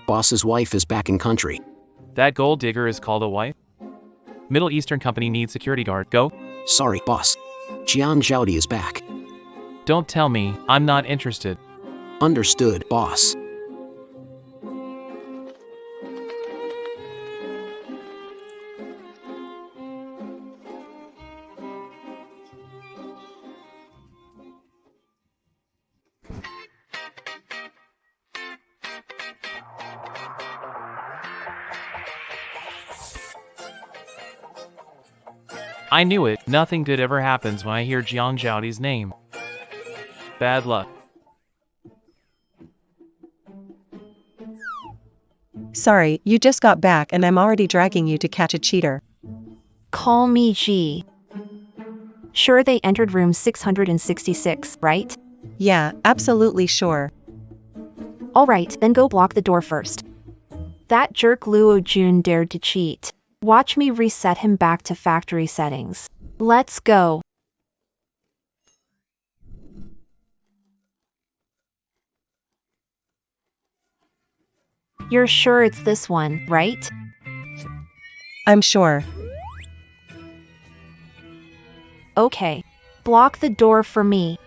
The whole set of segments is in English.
Boss's wife is back in country. That gold digger is called a wife? Middle Eastern company needs security guard. Go. Sorry, boss. Jiang Zhaodi is back. Don't tell me, I'm not interested. Understood, boss. I knew it, nothing good ever happens when I hear Jiang Zhaodi's name. Bad luck. Sorry, you just got back and I'm already dragging you to catch a cheater. Call me G. Sure, they entered room 666, right? Yeah, absolutely sure. Alright, then go block the door first. That jerk Luo Jun dared to cheat. Watch me reset him back to factory settings. Let's go. You're sure it's this one, right? I'm sure. Okay. Block the door for me.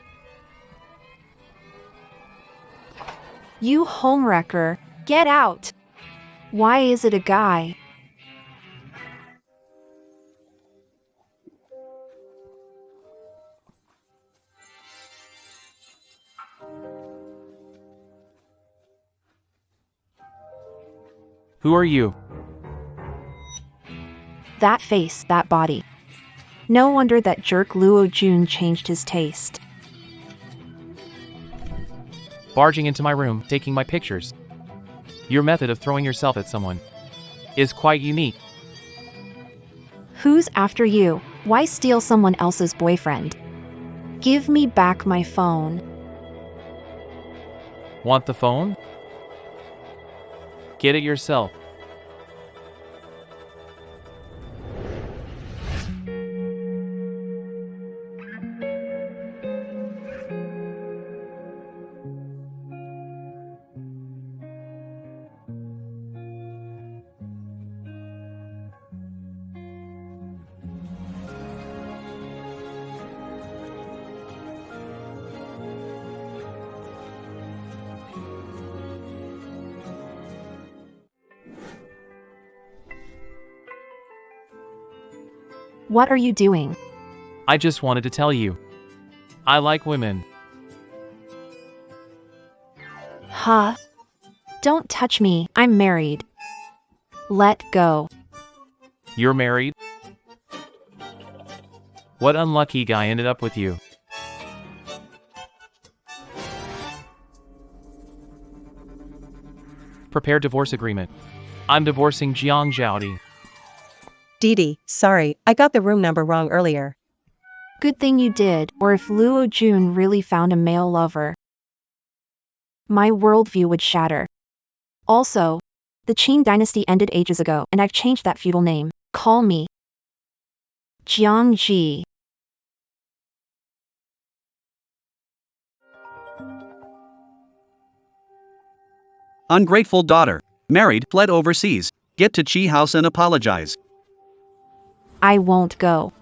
You homewrecker, get out! Why is it a guy? Who are you? That face, that body. No wonder that jerk Luo Jun changed his taste. Barging into my room, taking my pictures. Your method of throwing yourself at someone is quite unique. Who's after you? Why steal someone else's boyfriend? Give me back my phone. Want the phone? Get it yourself. What are you doing? I just wanted to tell you. I like women. Huh? Don't touch me, I'm married. Let go. You're married? What unlucky guy ended up with you? Prepare divorce agreement. I'm divorcing Jiang Zhaodi. Didi, sorry, I got the room number wrong earlier. Good thing you did, or if Luo Jun really found a male lover, my worldview would shatter. Also, the Qing dynasty ended ages ago, and I've changed that feudal name. Call me Jiang Ji. Ungrateful daughter. Married, fled overseas. Get to Chi house and apologize. I won't go.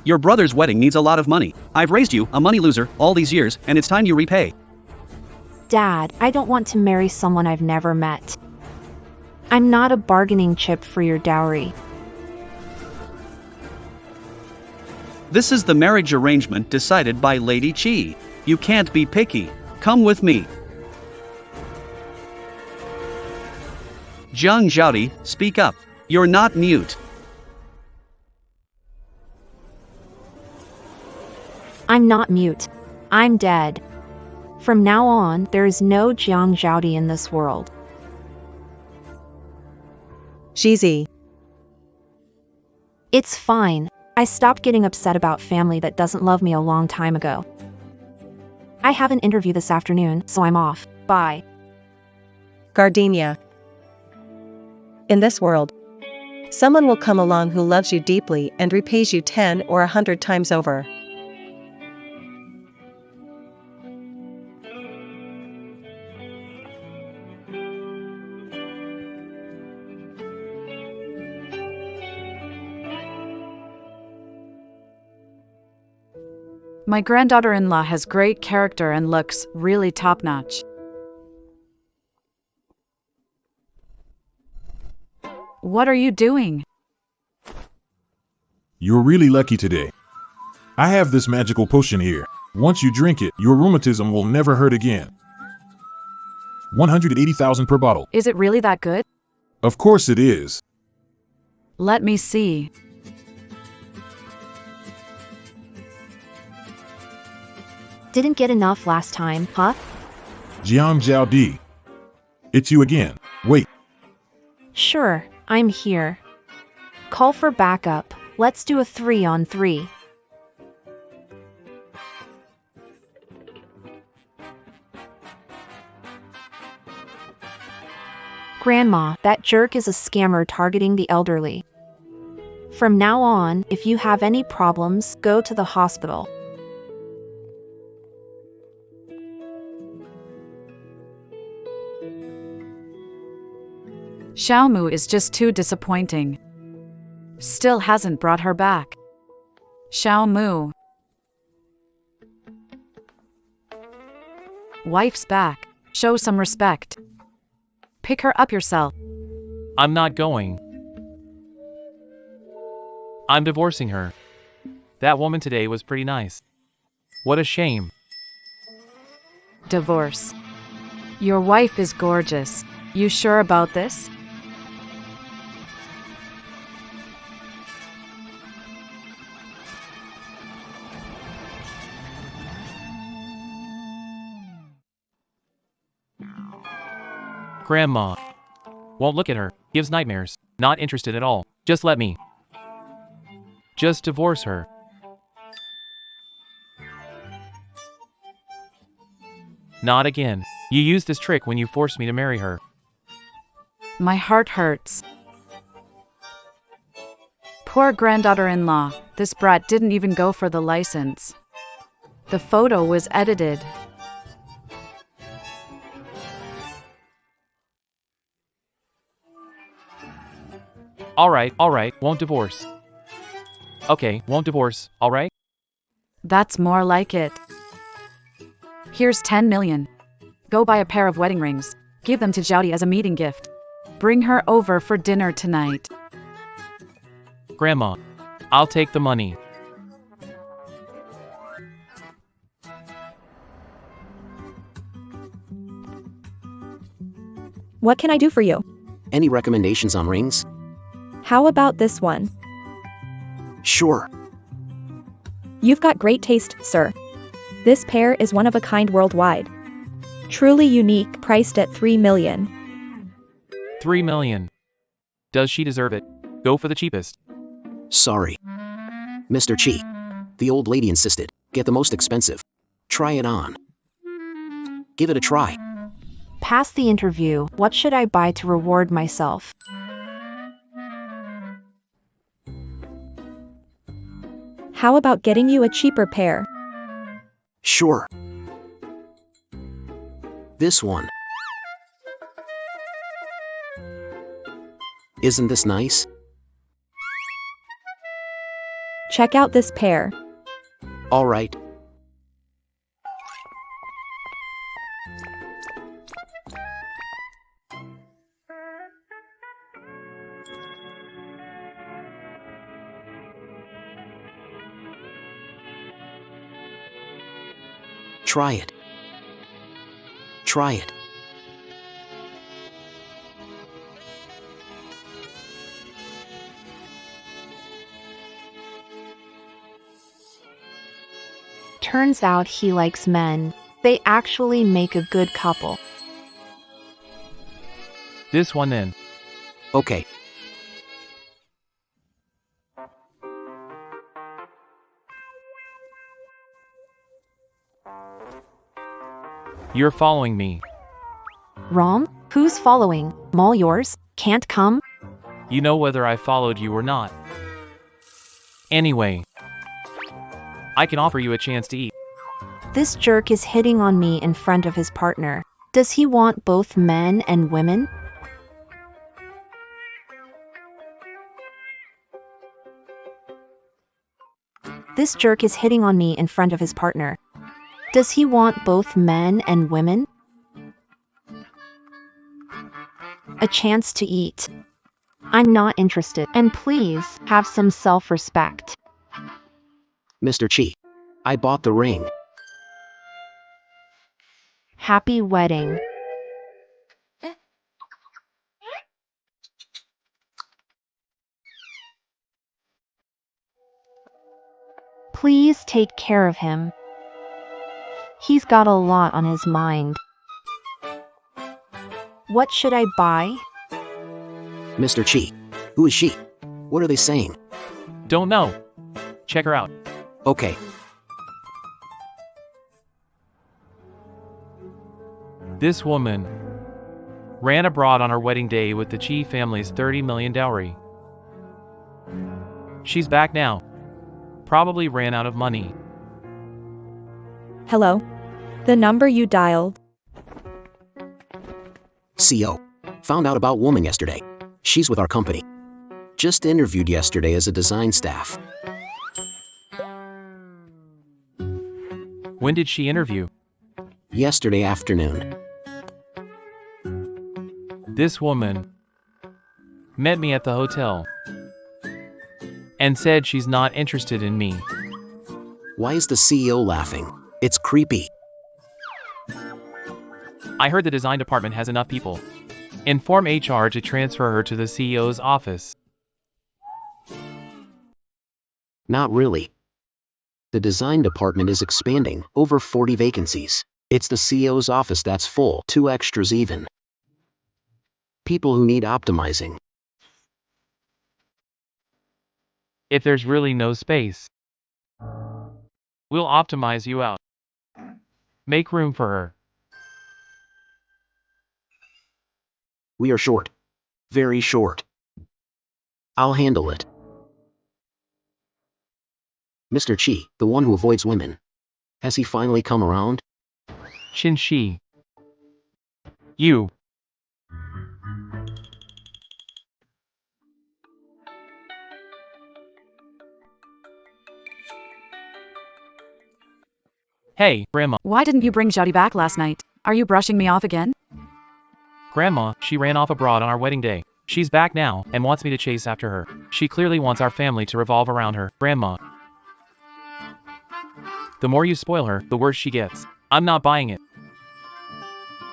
Your brother's wedding needs a lot of money. I've raised you, a money loser, all these years, and it's time you repay. Dad, I don't want to marry someone I've never met. I'm not a bargaining chip for your dowry. This is the marriage arrangement decided by Lady Chi. You can't be picky. Come with me. Jiang Zhaodi, speak up. You're not mute. I'm not mute. I'm dead. From now on, there is no Jiang Zhaodi in this world. Shizi. It's fine. I stopped getting upset about family that doesn't love me a long time ago. I have an interview this afternoon, so I'm off. Bye. Gardenia. In this world, someone will come along who loves you deeply and repays you 10 or 100 times over. My granddaughter-in-law has great character and looks really top-notch. What are you doing? You're really lucky today. I have this magical potion here. Once you drink it, your rheumatism will never hurt again. 180,000 per bottle. Is it really that good? Of course it is. Let me see. Didn't get enough last time, huh? Jiang Jiao Di. It's you again. Wait. Sure, I'm here. Call for backup. Let's do a 3-on-3. Grandma, that jerk is a scammer targeting the elderly. From now on, if you have any problems, go to the hospital. Xiaomu is just too disappointing. Still hasn't brought her back. Xiaomu. Wife's back. Show some respect. Pick her up yourself. I'm not going. I'm divorcing her. That woman today was pretty nice. What a shame. Divorce. Your wife is gorgeous. You sure about this? Grandma. Won't look at her. Gives nightmares. Not interested at all. Just let me. Just divorce her. Not again. You used this trick when you forced me to marry her. My heart hurts. Poor granddaughter-in-law. This brat didn't even go for the license. The photo was edited. Alright, won't divorce. Okay, won't divorce, alright? That's more like it. Here's 10 million. Go buy a pair of wedding rings. Give them to Jiaodi as a meeting gift. Bring her over for dinner tonight. Grandma. I'll take the money. What can I do for you? Any recommendations on rings? How about this one? Sure. You've got great taste, sir. This pair is one of a kind worldwide. Truly unique, priced at 3 million. 3 million. Does she deserve it? Go for the cheapest. Sorry. Mr. Chi. The old lady insisted. Get the most expensive. Try it on. Give it a try. Pass the interview. What should I buy to reward myself? How about getting you a cheaper pair? Sure. This one. Isn't this nice? Check out this pair. All right. Try it. Try it. Turns out he likes men. They actually make a good couple. This one then. Okay. You're following me. Rom? Who's following? Mall yours? Can't come? You know whether I followed you or not. Anyway. I can offer you a chance to eat. This jerk is hitting on me in front of his partner. Does he want both men and women? This jerk is hitting on me in front of his partner. Does he want both men and women? A chance to eat. I'm not interested. And please, have some self-respect. Mr. Chi, I bought the ring. Happy wedding. Please take care of him. He's got a lot on his mind. What should I buy? Mr. Chi, who is she? What are they saying? Don't know. Check her out. Okay, This woman ran abroad on her wedding day with the Chi family's 30 million dowry. She's back now. Probably ran out of money. Hello? The number you dialed. CO. Found out about woman yesterday. She's with our company. Just interviewed yesterday as a design staff. When did she interview? Yesterday afternoon. This woman met me at the hotel and said she's not interested in me. Why is the CEO laughing? It's creepy. I heard the design department has enough people. Inform HR to transfer her to the CEO's office. Not really. The design department is expanding, over 40 vacancies. It's the CEO's office that's full, 2 extras even. People who need optimizing. If there's really no space, we'll optimize you out. Make room for her. We are short. Very short. I'll handle it. Mr. Chi, the one who avoids women. Has he finally come around? Chin Shi. You. Hey, Grandma. Why didn't you bring Jody back last night? Are you brushing me off again? Grandma, she ran off abroad on our wedding day. She's back now, and wants me to chase after her. She clearly wants our family to revolve around her. Grandma. The more you spoil her, the worse she gets. I'm not buying it.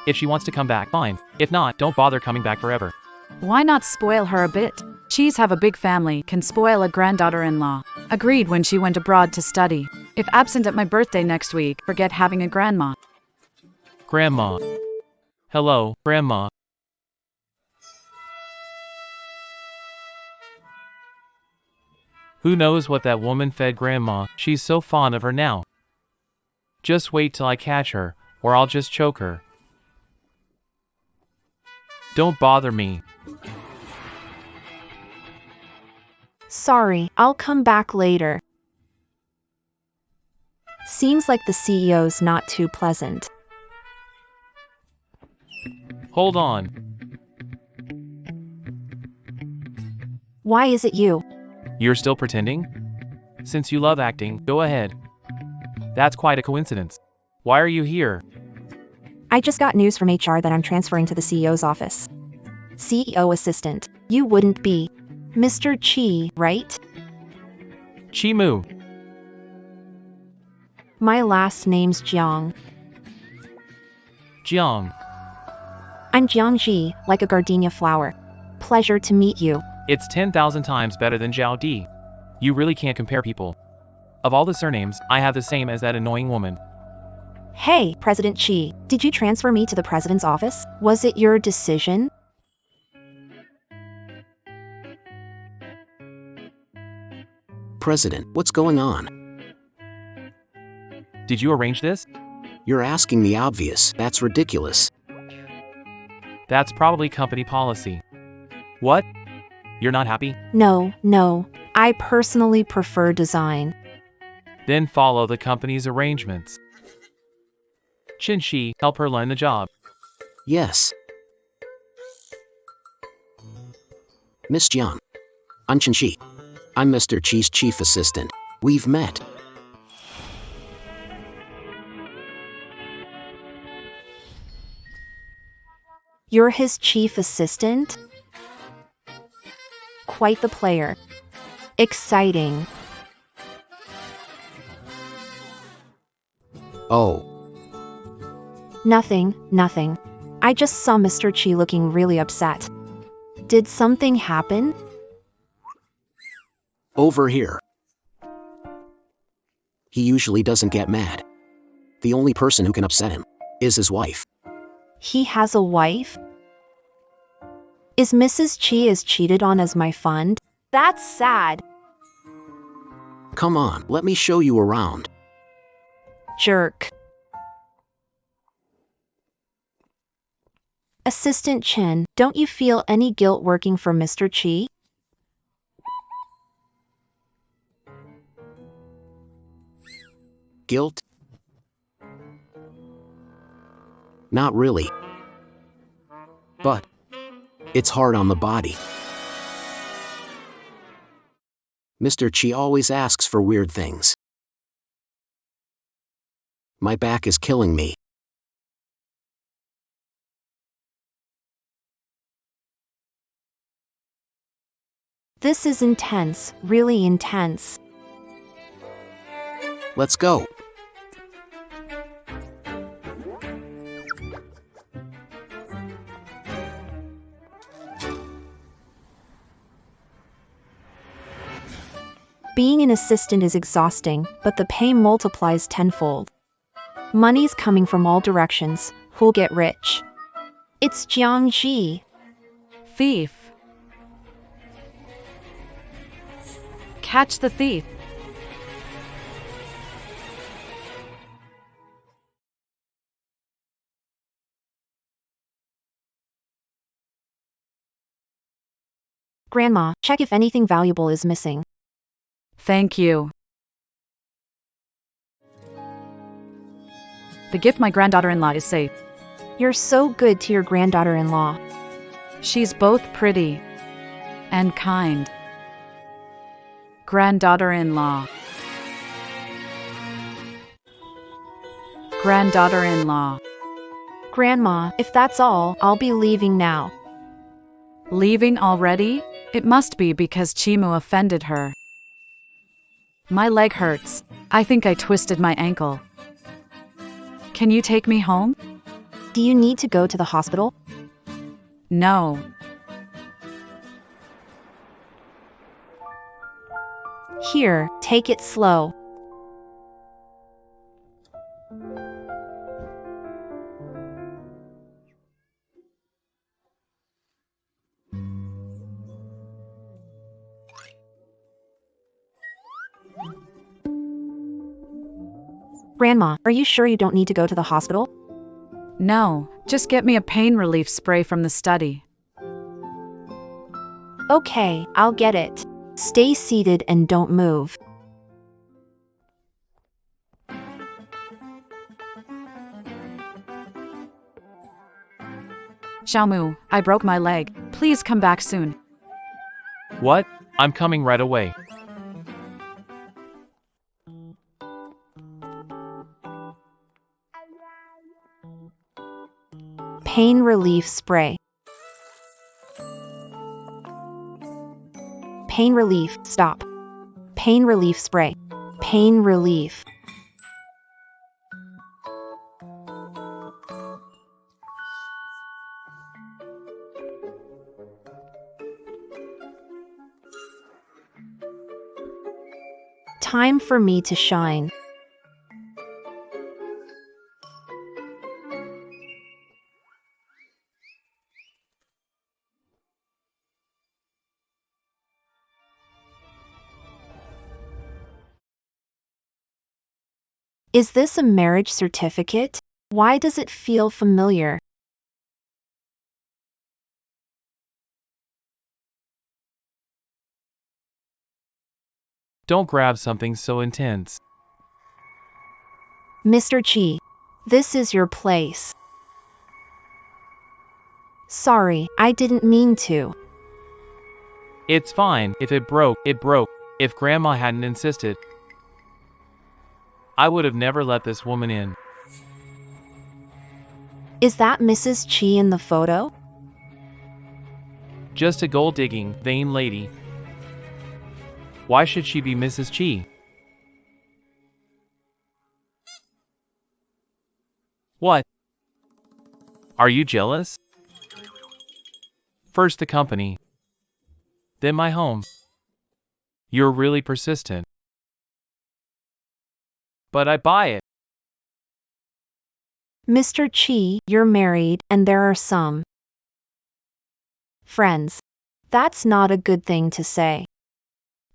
If she wants to come back, fine. If not, don't bother coming back forever. Why not spoil her a bit? Cheese have a big family, can spoil a granddaughter-in-law. Agreed when she went abroad to study. If absent at my birthday next week, forget having a grandma. Grandma. Hello, Grandma. Who knows what that woman fed Grandma? She's so fond of her now. Just wait till I catch her, or I'll just choke her. Don't bother me. Sorry, I'll come back later. Seems like the CEO's not too pleasant. Hold on. Why is it you? You're still pretending? Since you love acting, go ahead. That's quite a coincidence. Why are you here? I just got news from HR that I'm transferring to the CEO's office. CEO assistant. You wouldn't be Mr. Chi, right? Chimu. My last name's Jiang. Jiang. I'm Jiangji, like a gardenia flower. Pleasure to meet you. It's 10,000 times better than Zhao Di. You really can't compare people. Of all the surnames, I have the same as that annoying woman. Hey, President Chi, did you transfer me to the president's office? Was it your decision? President, what's going on? Did you arrange this? You're asking the obvious. That's ridiculous. That's probably company policy. What? You're not happy? No. I personally prefer design. Then follow the company's arrangements. Chin Shi, help her learn the job. Yes. Miss Jiang. I'm Chen Shi. I'm Mr. Chi's chief assistant. We've met. You're his chief assistant? Quite the player. Exciting. Oh, Nothing. I just saw Mr. Chi looking really upset. Did something happen? over here. He usually doesn't get mad. The only person who can upset him is his wife. He has a wife? Is Mrs. Chi as cheated on as my fund? That's sad. Come on, let me show you around. Jerk. Assistant Chen, don't you feel any guilt working for Mr. Chi? Guilt? Not really. But it's hard on the body. Mr. Chi always asks for weird things. My back is killing me. This is intense, really intense. Let's go. Being an assistant is exhausting, but the pay multiplies tenfold. Money's coming from all directions. Who'll get rich? It's Jiang Ji. Thief. Catch the thief. Grandma, check if anything valuable is missing. Thank you. The gift my granddaughter-in-law is safe. You're so good to your granddaughter-in-law. She's both pretty and kind. Granddaughter-in-law. Granddaughter-in-law. Grandma, if that's all, I'll be leaving now. Leaving already? It must be because Chimu offended her. My leg hurts. I think I twisted my ankle. Can you take me home? Do you need to go to the hospital? No. Here, take it slow. Grandma, are you sure you don't need to go to the hospital? No, just get me a pain relief spray from the study. Okay, I'll get it. Stay seated and don't move. Xiaomu, I broke my leg. Please come back soon. What? I'm coming right away. Pain relief spray. Pain relief, stop. Pain relief spray. Pain relief. Time for me to shine. Is this a marriage certificate? Why does it feel familiar? Don't grab something so intense. Mr. Chi, this is your place. Sorry, I didn't mean to. It's fine. If it broke, it broke. If Grandma hadn't insisted, I would have never let this woman in. Is that Mrs. Chi in the photo? Just a gold-digging, vain lady. Why should she be Mrs. Chi? What? Are you jealous? First the company, then my home. You're really persistent. But I buy it. Mr. Chi, you're married, and there are some friends. That's not a good thing to say.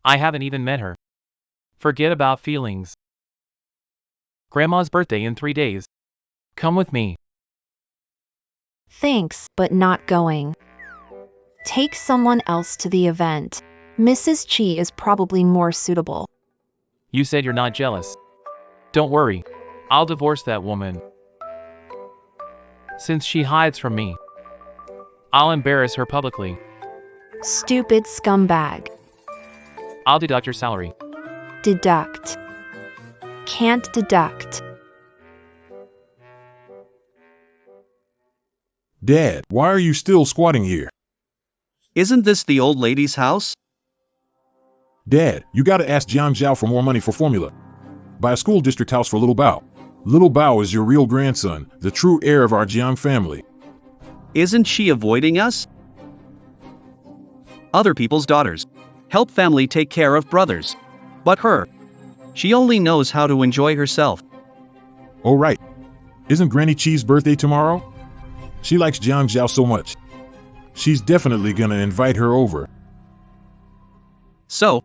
I haven't even met her. Forget about feelings. Grandma's birthday in 3 days. Come with me. Thanks, but not going. Take someone else to the event. Mrs. Chi is probably more suitable. You said you're not jealous. Don't worry. I'll divorce that woman. Since she hides from me, I'll embarrass her publicly. Stupid scumbag. I'll deduct your salary. Deduct. Can't deduct. Dad, why are you still squatting here? Isn't this the old lady's house? Dad, you gotta ask Jiang Zhao for more money for formula. Buy a school district house for Little Bao. Little Bao is your real grandson, the true heir of our Jiang family. Isn't she avoiding us? Other people's daughters help family take care of brothers. But her, she only knows how to enjoy herself. Oh right. Isn't Granny Chi's birthday tomorrow? She likes Jiang Zhao so much. She's definitely gonna invite her over. So,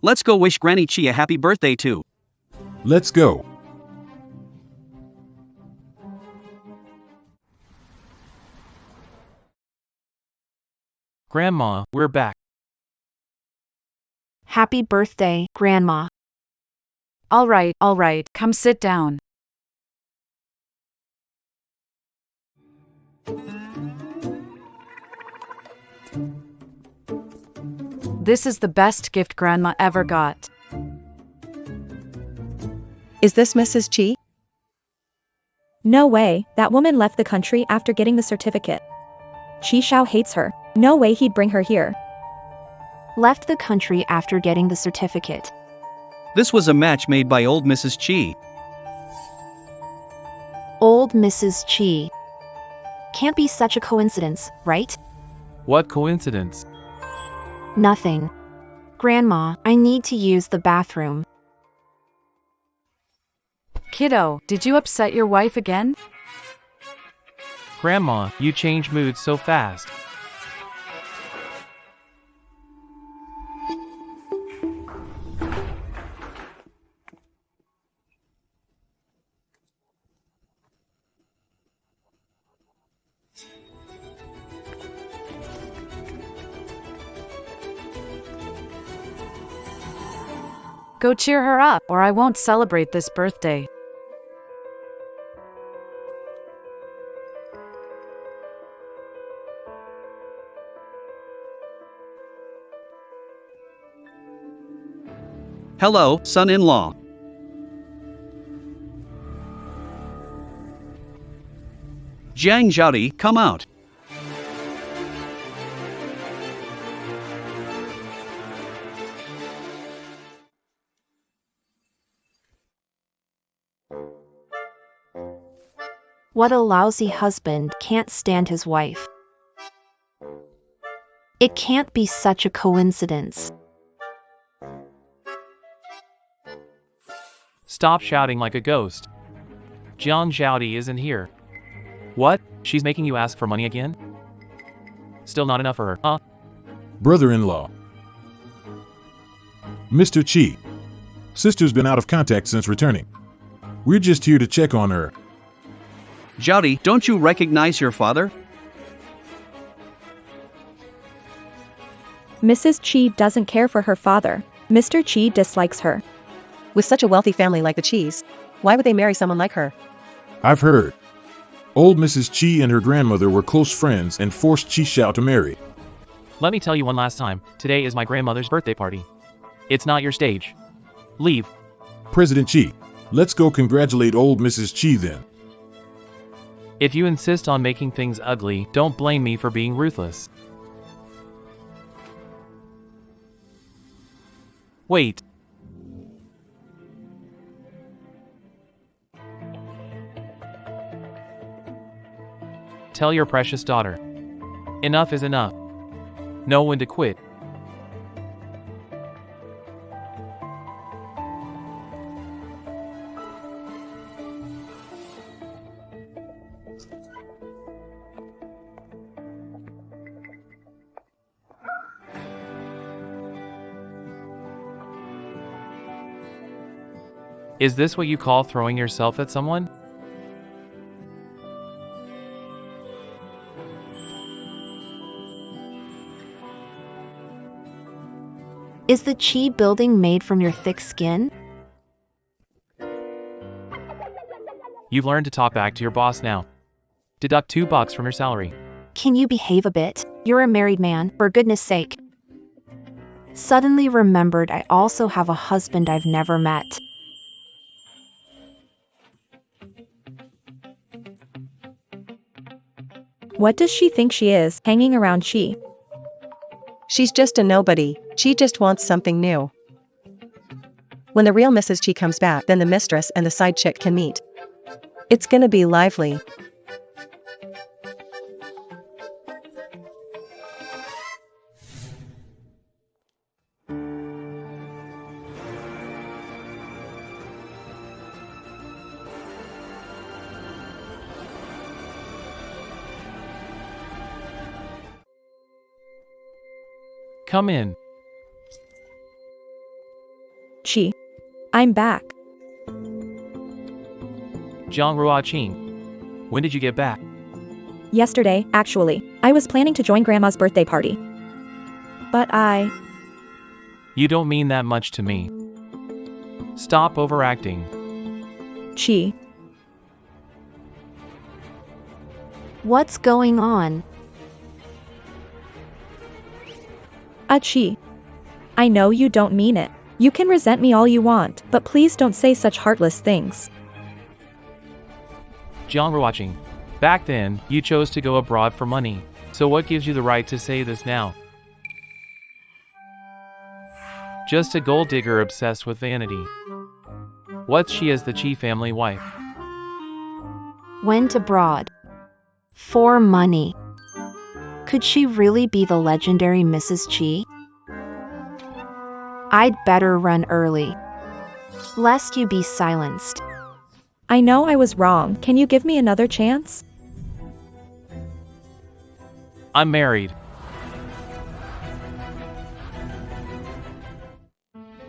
let's go wish Granny Chi a happy birthday too. Let's go. Grandma, we're back. Happy birthday, Grandma. All right, come sit down. This is the best gift Grandma ever got. Is this Mrs. Chi? No way, that woman left the country after getting the certificate. Chi Xiao hates her. No way he'd bring her here. Left the country after getting the certificate. This was a match made by old Mrs. Chi. Old Mrs. Chi. Can't be such a coincidence, right? What coincidence? Nothing. Grandma, I need to use the bathroom. Kiddo, did you upset your wife again? Grandma, you change moods so fast. Go cheer her up, or I won't celebrate this birthday. Hello, son-in-law. Jiang Zhaodi, come out. What a lousy husband, can't stand his wife. It can't be such a coincidence. Stop shouting like a ghost. Jiang Zhaodi isn't here. What? She's making you ask for money again? Still not enough for her, huh? Brother-in-law. Mr. Chi. Sister's been out of contact since returning. We're just here to check on her. Zhaodi, don't you recognize your father? Mrs. Chi doesn't care for her father. Mr. Chi dislikes her. With such a wealthy family like the Chis, why would they marry someone like her? I've heard. Old Mrs. Chi and her grandmother were close friends and forced Chi Xiao to marry. Let me tell you one last time, today is my grandmother's birthday party. It's not your stage. Leave. President Chi, let's go congratulate old Mrs. Chi then. If you insist on making things ugly, don't blame me for being ruthless. Wait. Tell your precious daughter. Enough is enough. Know when to quit. Is this what you call throwing yourself at someone? Is the chi building made from your thick skin? You've learned to talk back to your boss now. Deduct $2 from your salary. Can you behave a bit? You're a married man, for goodness sake. Suddenly remembered I also have a husband I've never met. What does she think she is, hanging around Chi? She's just a nobody, Chi just wants something new. When the real Mrs. Chi comes back, then the mistress and the side chick can meet. It's gonna be lively. Come in. Chi. I'm back. Jiang Rua Qing. When did you get back? Yesterday, actually. I was planning to join Grandma's birthday party. But You don't mean that much to me. Stop overacting. Chi. What's going on? Chi. I know you don't mean it. You can resent me all you want, but please don't say such heartless things. Jiang Rua Qing. Back then, you chose to go abroad for money. So what gives you the right to say this now? Just a gold digger obsessed with vanity. What's she as the Chi family wife? Went abroad. For money. Could she really be the legendary Mrs. Chi? I'd better run early, lest you be silenced. I know I was wrong. Can you give me another chance? I'm married.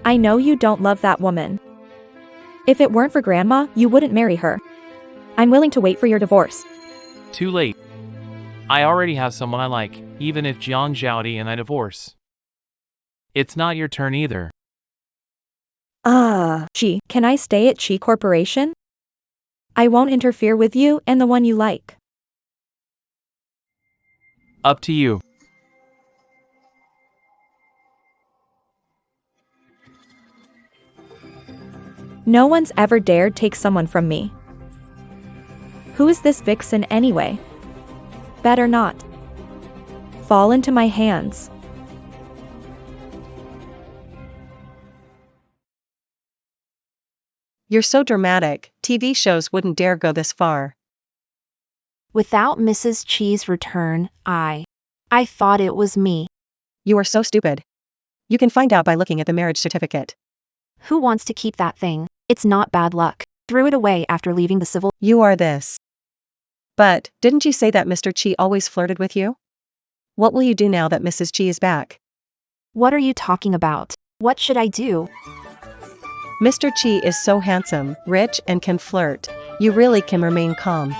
I know you don't love that woman. If it weren't for Grandma, you wouldn't marry her. I'm willing to wait for your divorce. Too late. I already have someone I like, even if Jiang Zhaodi and I divorce. It's not your turn either. Chi, can I stay at Chi Corporation? I won't interfere with you and the one you like. Up to you. No one's ever dared take someone from me. Who is this vixen anyway? Better not. Fall into my hands. You're so dramatic, TV shows wouldn't dare go this far. Without Mrs. Chi's return, I thought it was me. You are so stupid. You can find out by looking at the marriage certificate. Who wants to keep that thing? It's not bad luck. Threw it away after leaving the civil. You are this. But, didn't you say that Mr. Chi always flirted with you? What will you do now that Mrs. Chi is back? What are you talking about? What should I do? Mr. Chi is so handsome, rich, and can flirt. You really can remain calm.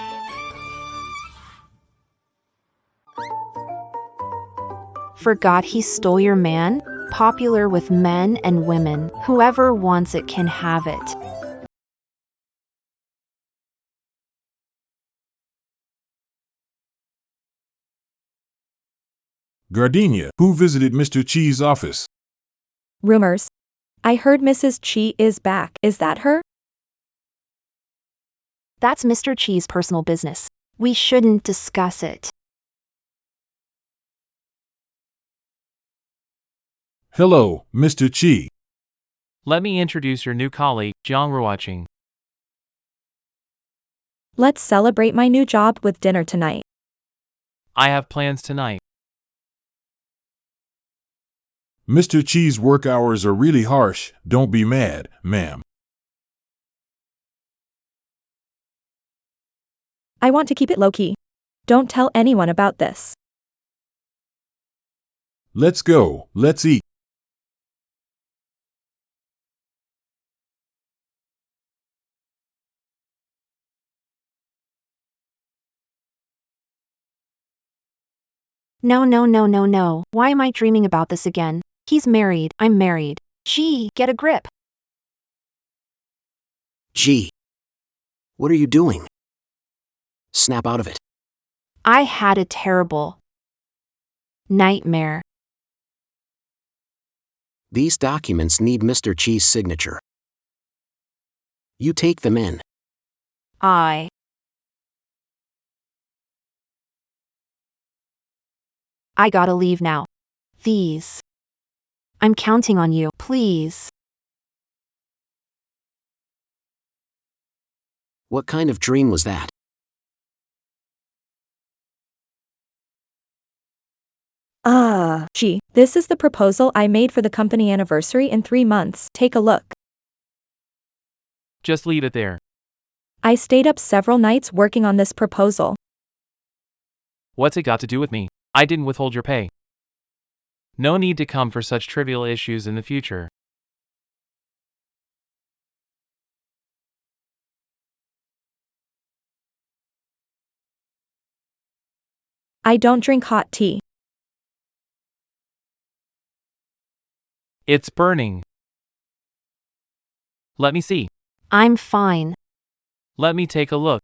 Forgot he stole your man? Popular with men and women. Whoever wants it can have it. Gardenia, who visited Mr. Chi's office? Rumors. I heard Mrs. Chi is back. Is that her? That's Mr. Chi's personal business. We shouldn't discuss it. Hello, Mr. Chi. Let me introduce your new colleague, Jiang Ruoqing. Let's celebrate my new job with dinner tonight. I have plans tonight. Mr. Chi's work hours are really harsh. Don't be mad, ma'am. I want to keep it low-key. Don't tell anyone about this. Let's go. Let's eat. No, no, no, no, no. Why am I dreaming about this again? He's married, I'm married. Gee, get a grip. Gee. What are you doing? Snap out of it. I had a terrible nightmare. These documents need Mr. Chi's signature. You take them in. I gotta leave now. These. I'm counting on you, please. What kind of dream was that? Gee, this is the proposal I made for the company anniversary in 3 months. Take a look. Just leave it there. I stayed up several nights working on this proposal. What's it got to do with me? I didn't withhold your pay. No need to come for such trivial issues in the future. I don't drink hot tea. It's burning. Let me see. I'm fine. Let me take a look.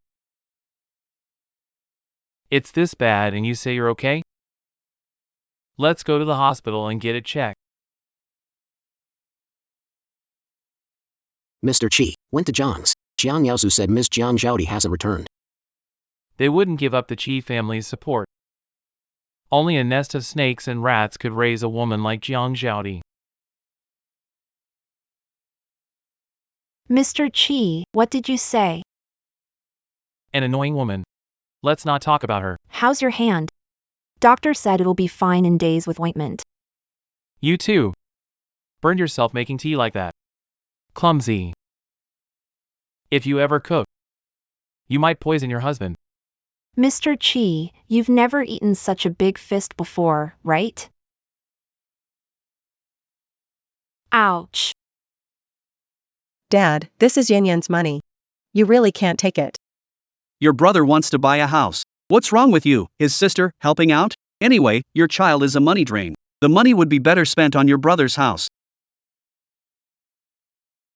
It's this bad and you say you're okay? Let's go to the hospital and get it checked. Mr. Chi went to Jiang's. Jiang Yaozu said Ms. Jiang Zhaodi hasn't returned. They wouldn't give up the Qi family's support. Only a nest of snakes and rats could raise a woman like Jiang Zhaodi. Mr. Chi, what did you say? An annoying woman. Let's not talk about her. How's your hand? Doctor said it'll be fine in days with ointment. You too. Burned yourself making tea like that. Clumsy. If you ever cook, you might poison your husband. Mr. Chi, you've never eaten such a big fist before, right? Ouch. Dad, this is Yin Yan's money. You really can't take it. Your brother wants to buy a house. What's wrong with you? His sister, helping out? Anyway, your child is a money drain. The money would be better spent on your brother's house.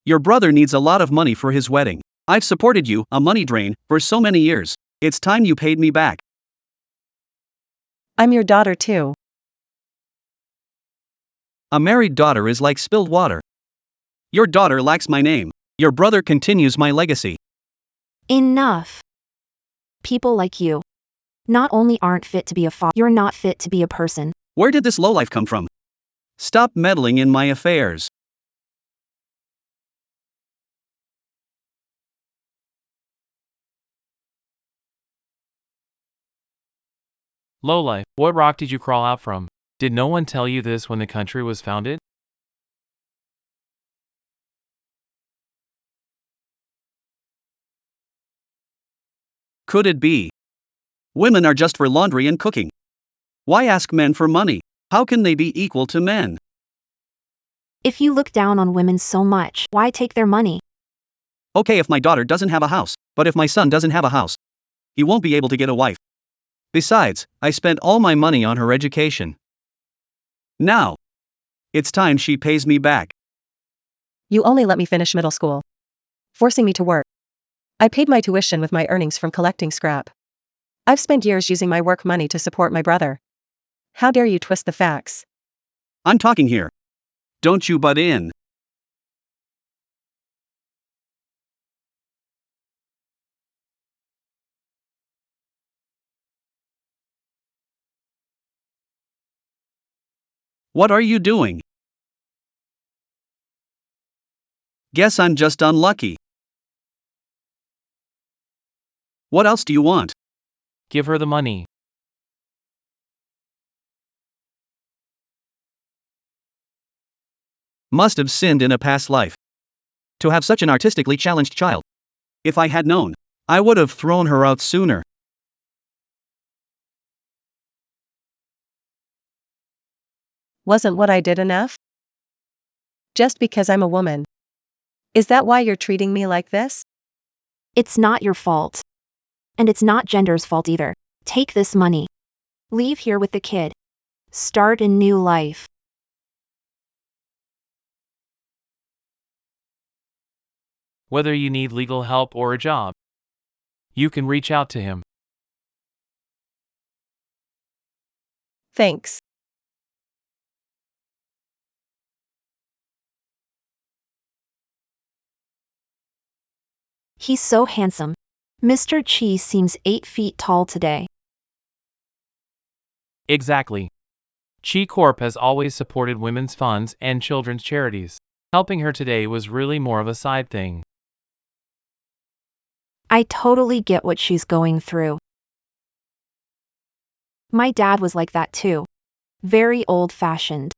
Your brother needs a lot of money for his wedding. I've supported you, a money drain, for so many years. It's time you paid me back. I'm your daughter too. A married daughter is like spilled water. Your daughter lacks my name. Your brother continues my legacy. Enough. People like you not only aren't fit to be a father, you're not fit to be a person. Where did this lowlife come from? Stop meddling in my affairs. Lowlife, what rock did you crawl out from? Did no one tell you this when the country was founded? Could it be? Women are just for laundry and cooking. Why ask men for money? How can they be equal to men? If you look down on women so much, why take their money? Okay, if my daughter doesn't have a house, but if my son doesn't have a house, he won't be able to get a wife. Besides, I spent all my money on her education. Now, it's time she pays me back. You only let me finish middle school, forcing me to work. I paid my tuition with my earnings from collecting scrap. I've spent years using my work money to support my brother. How dare you twist the facts? I'm talking here. Don't you butt in. What are you doing? Guess I'm just unlucky. What else do you want? Give her the money. Must have sinned in a past life to have such an artistically challenged child. If I had known, I would have thrown her out sooner. Wasn't what I did enough? Just because I'm a woman. Is that why you're treating me like this? It's not your fault. And it's not gender's fault either. Take this money. Leave here with the kid. Start a new life. Whether you need legal help or a job, you can reach out to him. Thanks. He's so handsome. Mr. Chi seems 8 feet tall today. Exactly. Chi Corp has always supported women's funds and children's charities. Helping her today was really more of a side thing. I totally get what she's going through. My dad was like that too. Very old-fashioned.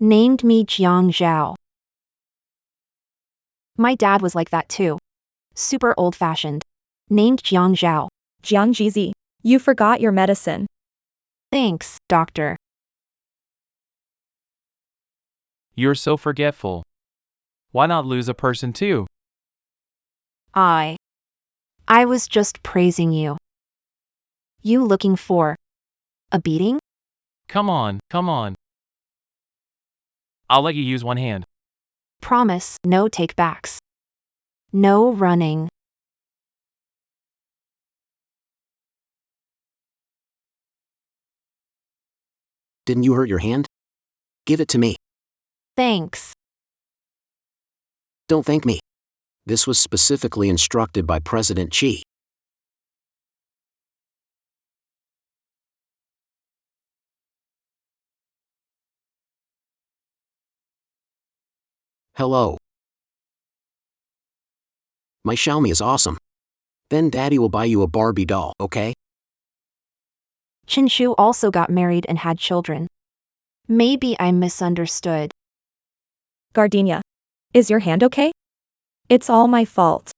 Named me Jiang Zhao. My dad was like that too. Super old-fashioned. Named Jiang Zhao. Jiang Jizi, you forgot your medicine. Thanks, doctor. You're so forgetful. Why not lose a person too? I was just praising you. You looking for a beating? Come on, come on. I'll let you use one hand. Promise, no take-backs. No running. Didn't you hurt your hand? Give it to me. Thanks. Don't thank me. This was specifically instructed by President Xi. Hello. My Xiaomi is awesome. Then Daddy will buy you a Barbie doll, okay? Chinshu also got married and had children. Maybe I misunderstood. Gardenia. Is your hand okay? It's all my fault.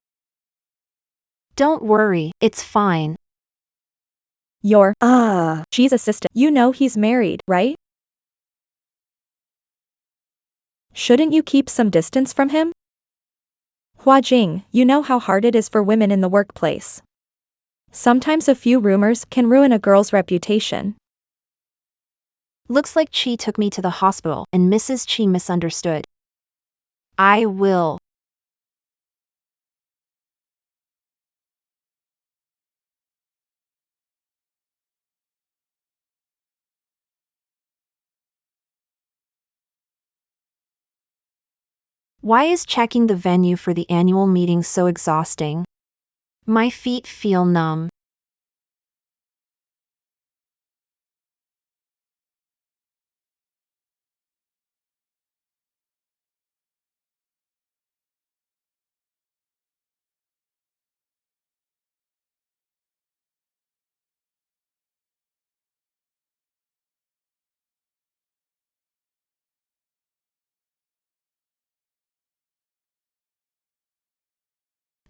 Don't worry, it's fine. Your she's assistant. You know he's married, right? Shouldn't you keep some distance from him? Hua Jing, you know how hard it is for women in the workplace. Sometimes a few rumors can ruin a girl's reputation. Looks like Chi took me to the hospital and Mrs. Chi misunderstood. I will. Why is checking the venue for the annual meeting so exhausting? My feet feel numb.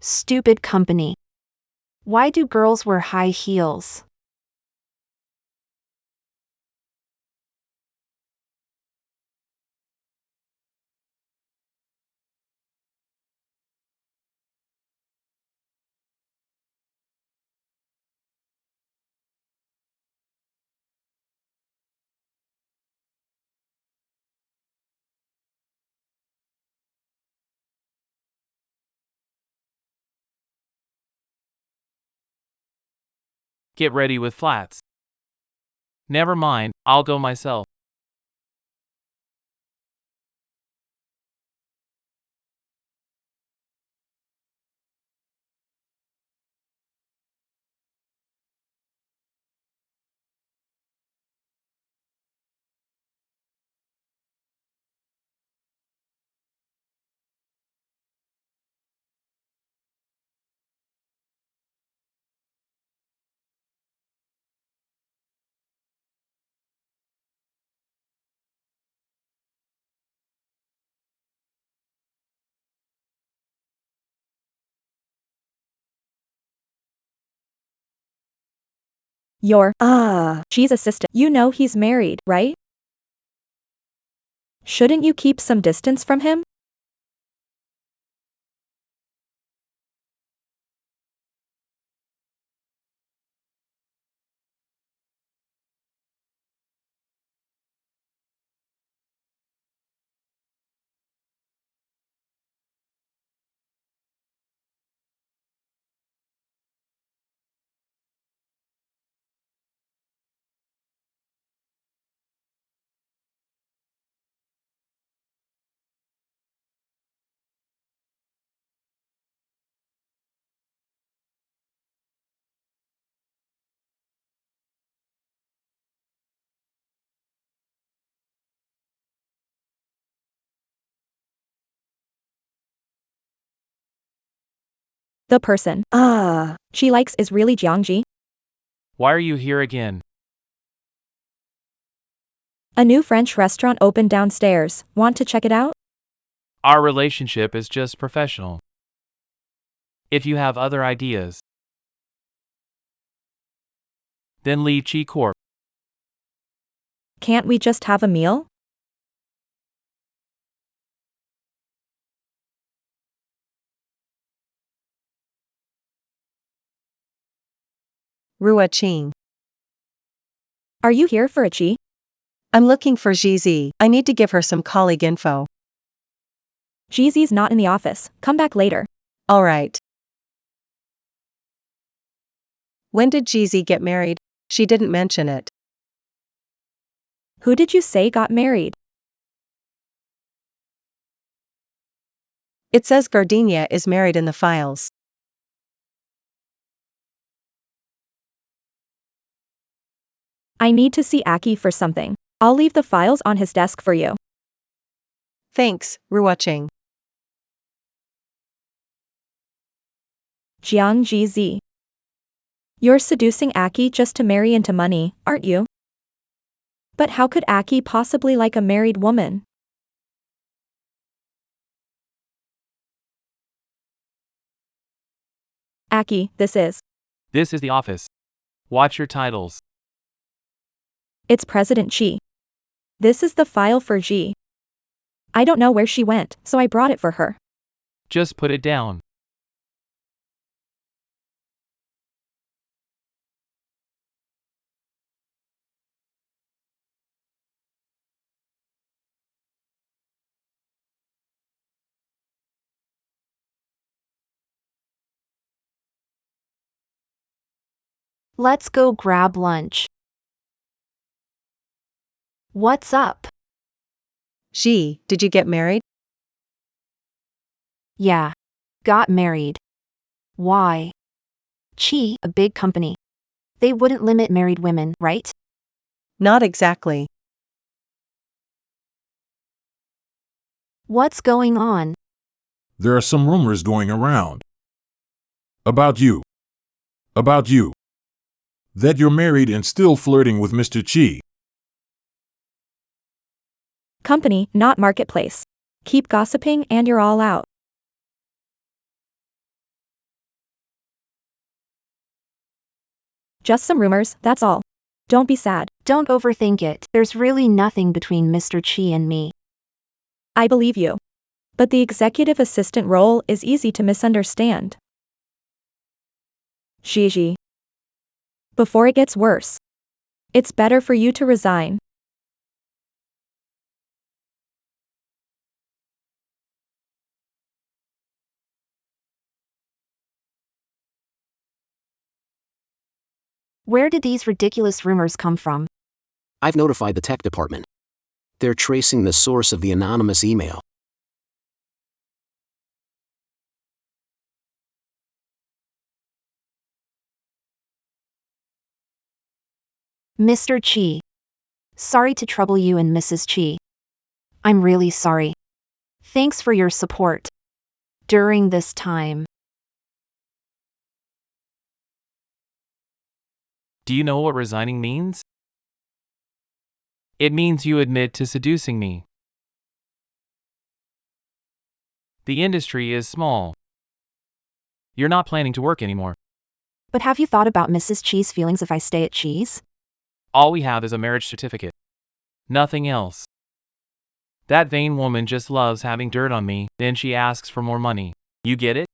Stupid company. Why do girls wear high heels? Get ready with flats. Never mind, I'll go myself. Your G's assistant. You know he's married, right? Shouldn't you keep some distance from him? The person she likes is really Jiangji. Why are you here again? A new French restaurant opened downstairs. Want to check it out? Our relationship is just professional. If you have other ideas, then leave Chi Corp. Can't we just have a meal? Rua Qing. Are you here for a Chi? I'm looking for Jizi. I need to give her some colleague info. Jeezy's not in the office. Come back later. Alright. When did Jizi get married? She didn't mention it. Who did you say got married? It says Gardenia is married in the files. I need to see Aki for something. I'll leave the files on his desk for you. Thanks, Ruaching. Jiang Ji. You're seducing Aki just to marry into money, aren't you? But how could Aki possibly like a married woman? Aki, this is The office. Watch your titles. It's President Chi. This is the file for G. I don't know where she went, so I brought it for her. Just put it down. Let's go grab lunch. What's up? Ji, did you get married? Yeah. Got married. Why? Chi, a big company. They wouldn't limit married women, right? Not exactly. What's going on? There are some rumors going around. About you. About you. That you're married and still flirting with Mr. Chi. Company, not marketplace. Keep gossiping and you're all out. Just some rumors, that's all. Don't be sad. Don't overthink it. There's really nothing between Mr. Chi and me. I believe you. But the executive assistant role is easy to misunderstand. Gigi. Before it gets worse, it's better for you to resign. Where did these ridiculous rumors come from? I've notified the tech department. They're tracing the source of the anonymous email. Mr. Chi. Sorry to trouble you and Mrs. Chi. I'm really sorry. Thanks for your support during this time. Do you know what resigning means? It means you admit to seducing me. The industry is small. You're not planning to work anymore. But have you thought about Mrs. Chi's feelings if I stay at Chi's? All we have is a marriage certificate. Nothing else. That vain woman just loves having dirt on me, then she asks for more money. You get it?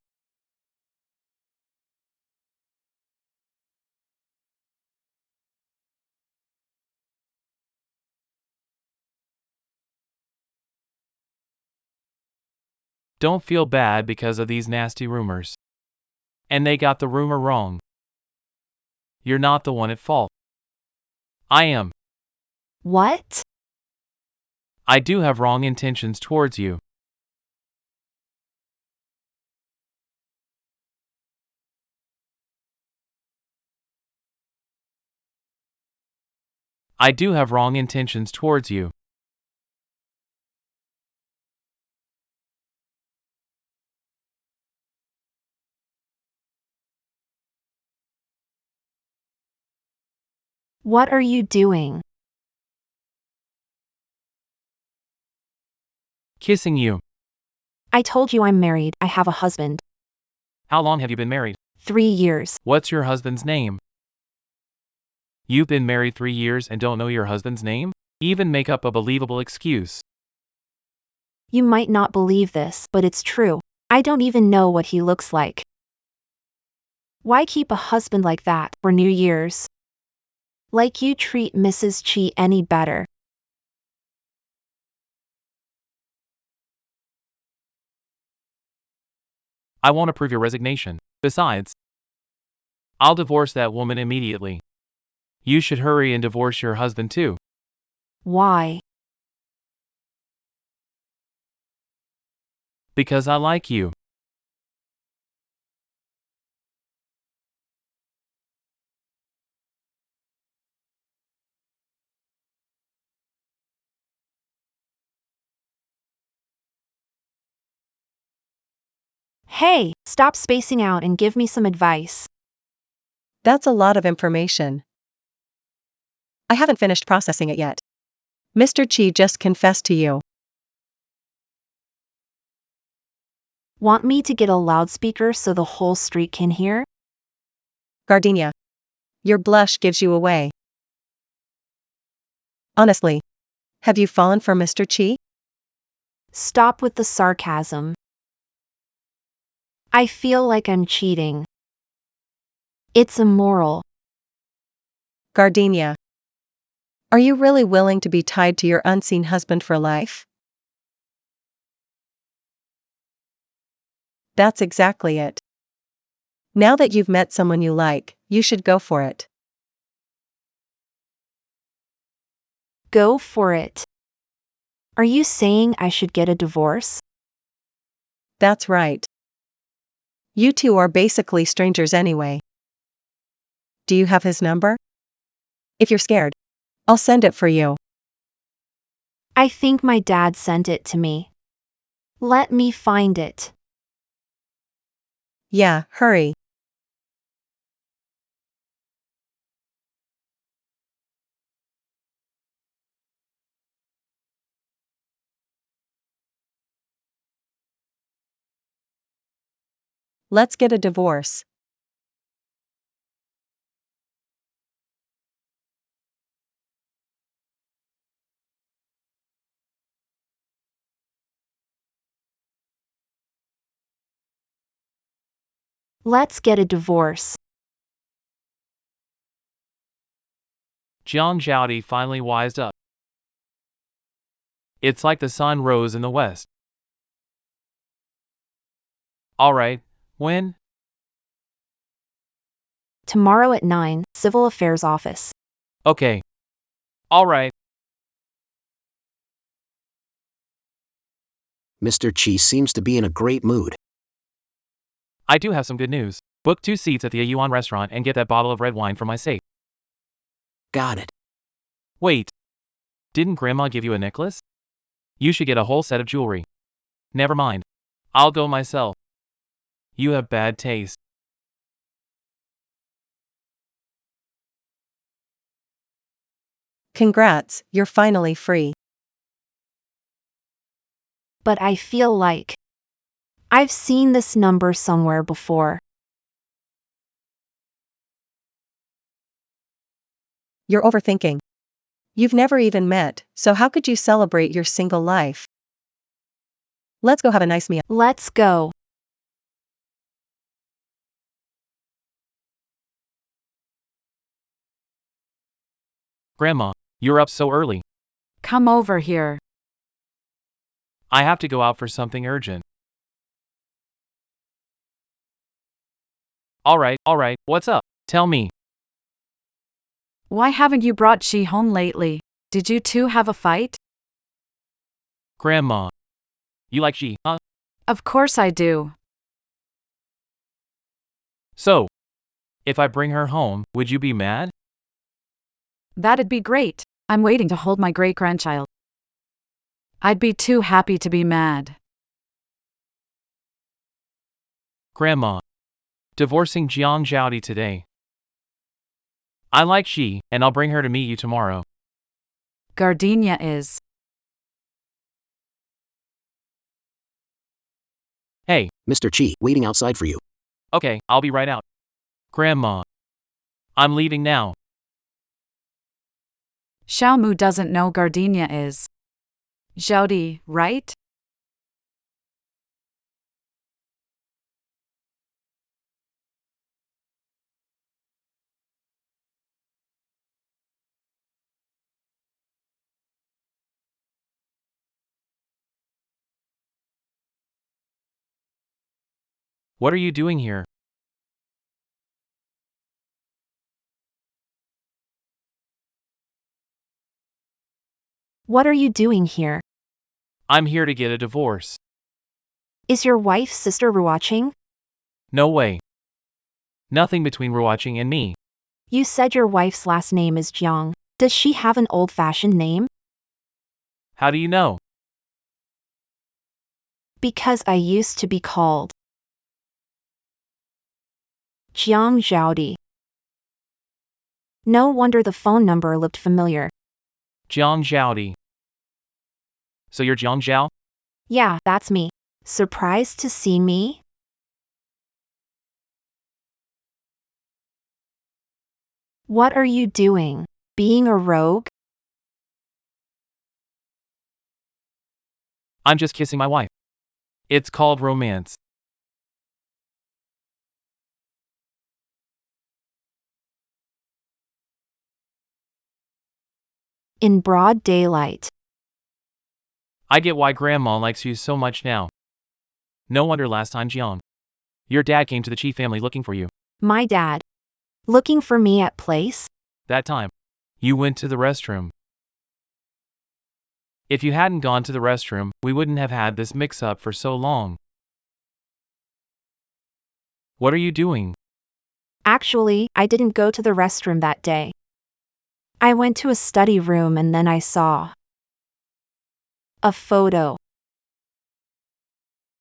Don't feel bad because of these nasty rumors. And they got the rumor wrong. You're not the one at fault. I am. What? I do have wrong intentions towards you. I do have wrong intentions towards you. What are you doing? Kissing you. I told you I'm married, I have a husband. How long have you been married? 3 years. What's your husband's name? You've been married 3 years and don't know your husband's name? Even make up a believable excuse. You might not believe this, but it's true. I don't even know what he looks like. Why keep a husband like that for New Year's? Like you treat Mrs. Chi any better. I won't approve your resignation. Besides, I'll divorce that woman immediately. You should hurry and divorce your husband too. Why? Because I like you. Hey, stop spacing out and give me some advice. That's a lot of information. I haven't finished processing it yet. Mr. Chi just confessed to you. Want me to get a loudspeaker so the whole street can hear? Gardenia. Your blush gives you away. Honestly. Have you fallen for Mr. Chi? Stop with the sarcasm. I feel like I'm cheating. It's immoral. Gardenia. Are you really willing to be tied to your unseen husband for life? That's exactly it. Now that you've met someone you like, you should go for it. Go for it. Are you saying I should get a divorce? That's right. You two are basically strangers anyway. Do you have his number? If you're scared, I'll send it for you. I think my dad sent it to me. Let me find it. Yeah, hurry. Let's get a divorce. Let's get a divorce. Jiang Zhaodi finally wised up. It's like the sun rose in the west. Alright, when? Tomorrow at 9, Civil Affairs Office. Okay. Alright. Mr. Chi seems to be in a great mood. I do have some good news. Book 2 seats at the Yuan restaurant and get that bottle of red wine from my safe. Got it. Wait. Didn't Grandma give you a necklace? You should get a whole set of jewelry. Never mind. I'll go myself. You have bad taste. Congrats, you're finally free. But I feel like I've seen this number somewhere before. You're overthinking. You've never even met, so how could you celebrate your single life? Let's go have a nice meal. Let's go. Grandma, you're up so early. Come over here. I have to go out for something urgent. Alright, what's up? Tell me. Why haven't you brought Chi home lately? Did you two have a fight? Grandma. You like she, huh? Of course I do. So, if I bring her home, would you be mad? That'd be great. I'm waiting to hold my great-grandchild. I'd be too happy to be mad. Grandma. Divorcing Jiang Zhaodi today. I like she, and I'll bring her to meet you tomorrow. Gardenia is. Hey, Mr. Chi, waiting outside for you. okay, I'll be right out. Grandma. I'm leaving now. Xiaomu doesn't know Gardenia is. Zhaodi, right? What are you doing here? What are you doing here? I'm here to get a divorce. Is your wife's sister watching? No way. Nothing between Ruoqing and me. You said your wife's last name is Jiang. Does she have an old-fashioned name? How do you know? Because I used to be called Jiang Zhaodi. No wonder the phone number looked familiar. Jiang Zhaodi. So you're Jiang Zhao? Yeah, that's me. Surprised to see me? What are you doing? Being a rogue? I'm just kissing my wife. It's called romance. In broad daylight. I get why Grandma likes you so much now. No wonder last time Jiang. Your dad came to the Chi family looking for you. My dad. Looking for me at place? That time. You went to the restroom. If you hadn't gone to the restroom, we wouldn't have had this mix-up for so long. What are you doing? Actually, I didn't go to the restroom that day. I went to a study room and then I saw a photo.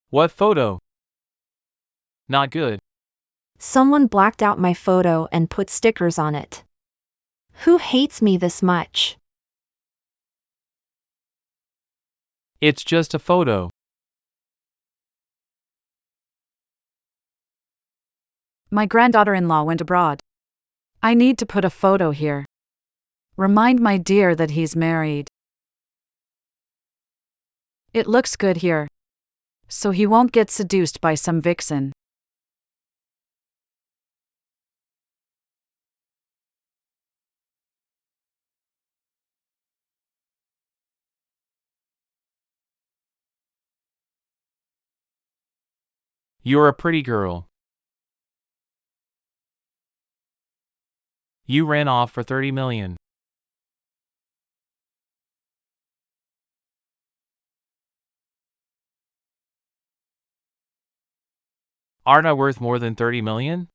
What photo? Not good. Someone blacked out my photo and put stickers on it. Who hates me this much? It's just a photo. My granddaughter-in-law went abroad. I need to put a photo here. Remind my dear that he's married. It looks good here. So he won't get seduced by some vixen. You're a pretty girl. You ran off for 30 million. Aren't I worth more than 30 million?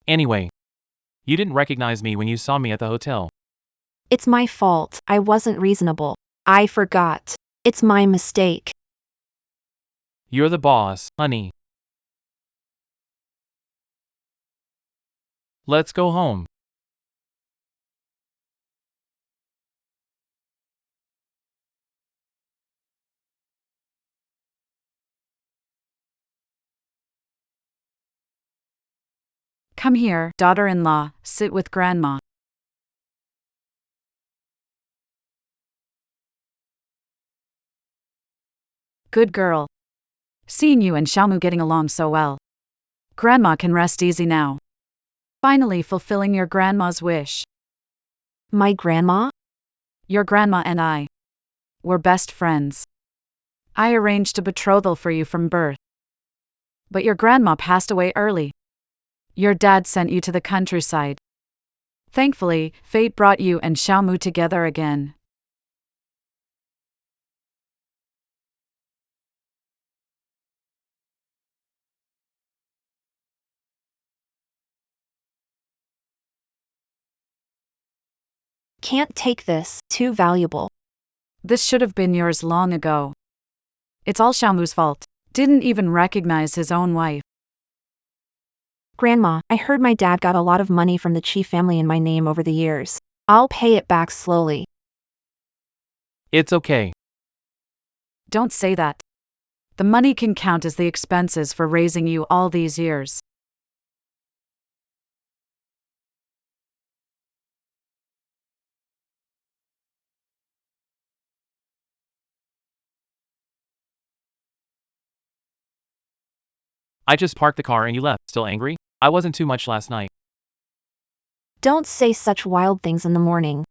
Anyway, you didn't recognize me when you saw me at the hotel. It's my fault. I wasn't reasonable. I forgot. It's my mistake. You're the boss, honey. Let's go home. Come here, daughter-in-law, sit with grandma. Good girl. Seeing you and Xiaomu getting along so well. Grandma can rest easy now. Finally fulfilling your grandma's wish. My grandma? Your grandma and I were best friends. I arranged a betrothal for you from birth. But your grandma passed away early. Your dad sent you to the countryside. Thankfully, fate brought you and Xiaomu together again. Can't take this, too valuable. This should have been yours long ago. It's all Xiaomu's fault. Didn't even recognize his own wife. Grandma, I heard my dad got a lot of money from the Chi family in my name over the years. I'll pay it back slowly. It's okay. Don't say that. The money can count as the expenses for raising you all these years. I just parked the car and you left. Still angry? I wasn't too much last night. Don't say such wild things in the morning.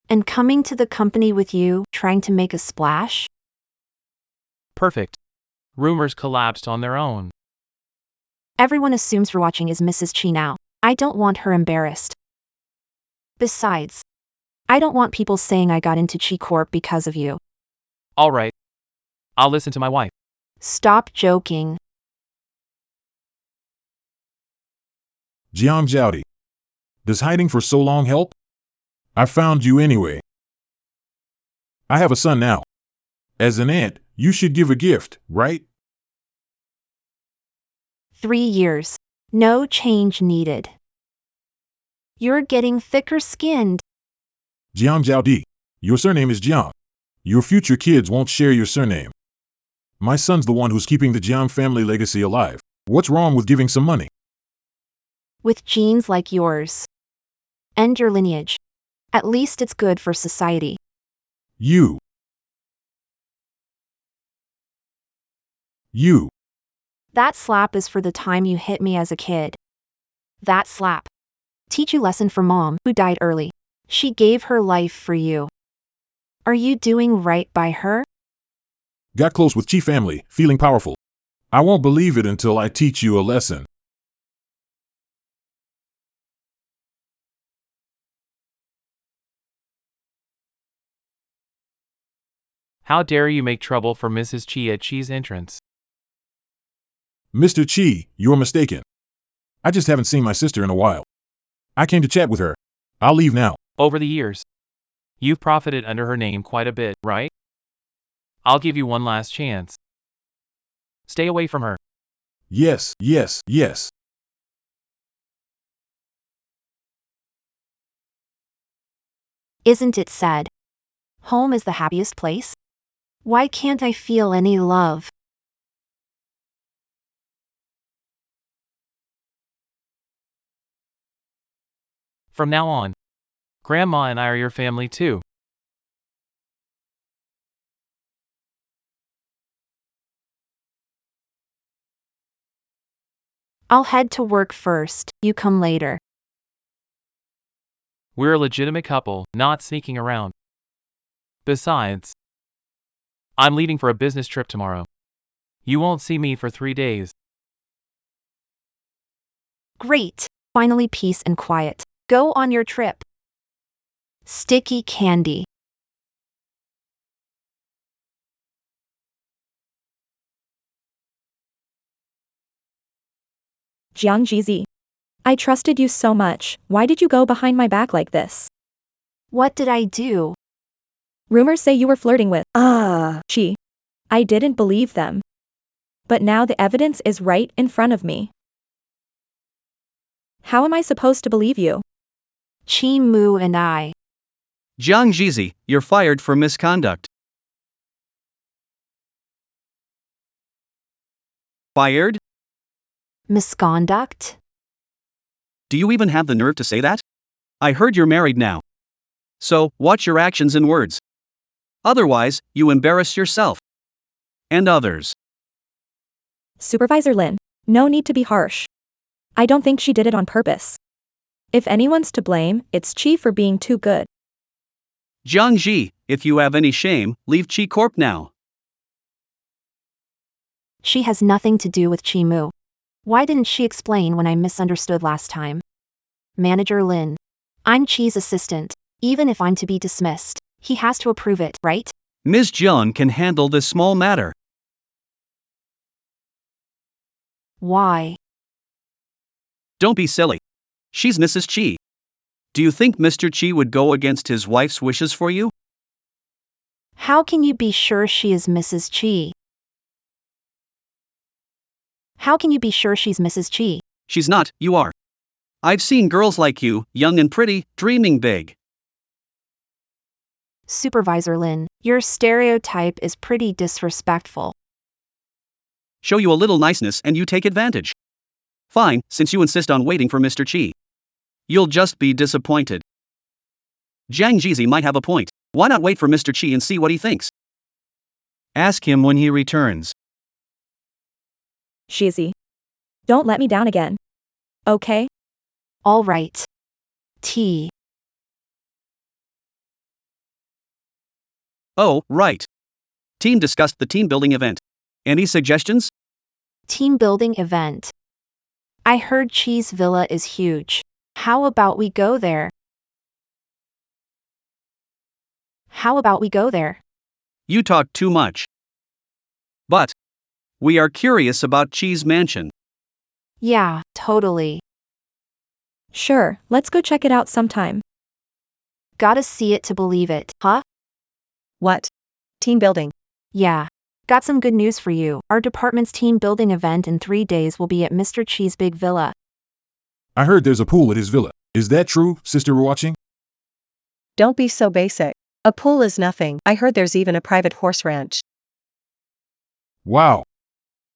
And coming to the company with you, trying to make a splash? Perfect. Rumors collapsed on their own. Everyone assumes we're watching is Mrs. Chi now. I don't want her embarrassed. Besides, I don't want people saying I got into Chi Corp because of you. All right. I'll listen to my wife. Stop joking. Jiang Jiaodi. Does hiding for so long help? I found you anyway. I have a son now. As an aunt, you should give a gift, right? 3 years. No change needed. You're getting thicker skinned. Jiang Jiaodi. Your surname is Jiang. Your future kids won't share your surname. My son's the one who's keeping the Jiang family legacy alive. What's wrong with giving some money? With genes like yours. End your lineage. At least it's good for society. You. That slap is for the time you hit me as a kid. That slap. Teach you lesson for mom, who died early. She gave her life for you. Are you doing right by her? Got close with Chi family, feeling powerful. I won't believe it until I teach you a lesson. How dare you make trouble for Mrs. Chi at Chi's entrance? Mr. Chi, you're mistaken. I just haven't seen my sister in a while. I came to chat with her. I'll leave now. Over the years, you've profited under her name quite a bit, right? I'll give you one last chance. Stay away from her. Yes. Isn't it sad? Home is the happiest place. Why can't I feel any love? From now on, Grandma and I are your family too. I'll head to work first, you come later. We're a legitimate couple, not sneaking around. Besides, I'm leaving for a business trip tomorrow. You won't see me for 3 days. Great, finally peace and quiet. Go on your trip. Sticky candy. Jiang Jizi. I trusted you so much, why did you go behind my back like this? What did I do? Rumors say you were flirting with Chi. I didn't believe them. But now the evidence is right in front of me. How am I supposed to believe you? Chi-Mu and I. Jiang Jizi, you're fired for misconduct. Fired? Misconduct? Do you even have the nerve to say that? I heard you're married now. So, watch your actions and words. Otherwise, you embarrass yourself. And others. Supervisor Lin, no need to be harsh. I don't think she did it on purpose. If anyone's to blame, it's Chi for being too good. Jiang Ji, if you have any shame, leave Chi Corp now. She has nothing to do with Chi-Mu. Why didn't she explain when I misunderstood last time? Manager Lin. I'm Chi's assistant. Even if I'm to be dismissed, he has to approve it, right? Ms. Jiang can handle this small matter. Why? Don't be silly. She's Mrs. Chi. Do you think Mr. Chi would go against his wife's wishes for you? How can you be sure she is Mrs. Chi? How can you be sure she's Mrs. Chi? She's not, you are. I've seen girls like you, young and pretty, dreaming big. Supervisor Lin, your stereotype is pretty disrespectful. Show you a little niceness and you take advantage. Fine, since you insist on waiting for Mr. Chi. You'll just be disappointed. Jiang Jizi might have a point. Why not wait for Mr. Chi and see what he thinks? Ask him when he returns. Shizi. Don't let me down again. Okay? All right. T. Oh, right. Team discussed the team building event. Any suggestions? Team building event. I heard Chi's villa is huge. How about we go there? How about we go there? You talk too much. But we are curious about Chi's mansion. Yeah, totally. Sure, let's go check it out sometime. Gotta see it to believe it, huh? What? Team building. Yeah. Got some good news for you. Our department's team building event in 3 days will be at Mr. Chi's big villa. I heard there's a pool at his villa. Is that true, Sister We're watching? Don't be so basic. A pool is nothing. I heard there's even a private horse ranch. Wow.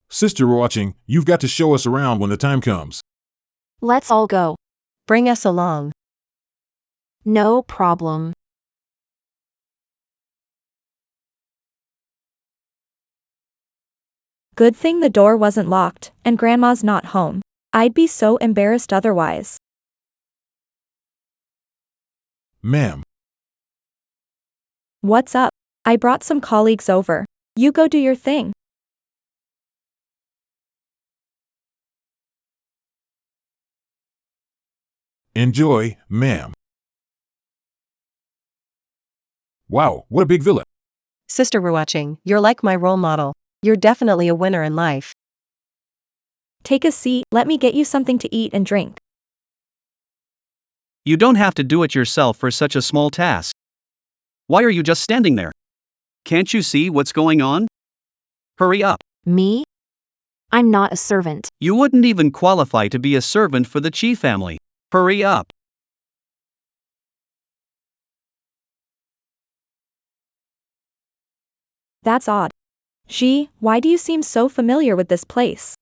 Sister We're watching, you've got to show us around when the time comes. Let's all go. Bring us along. No problem. Good thing the door wasn't locked, and Grandma's not home. I'd be so embarrassed otherwise. Ma'am. What's up? I brought some colleagues over. You go do your thing. Enjoy, ma'am. Wow, what a big villa. Sister We're watching, you're like my role model. You're definitely a winner in life. Take a seat, let me get you something to eat and drink. You don't have to do it yourself for such a small task. Why are you just standing there? Can't you see what's going on? Hurry up. Me? I'm not a servant. You wouldn't even qualify to be a servant for the Chi family. Hurry up. That's odd. Gee, why do you seem so familiar with this place?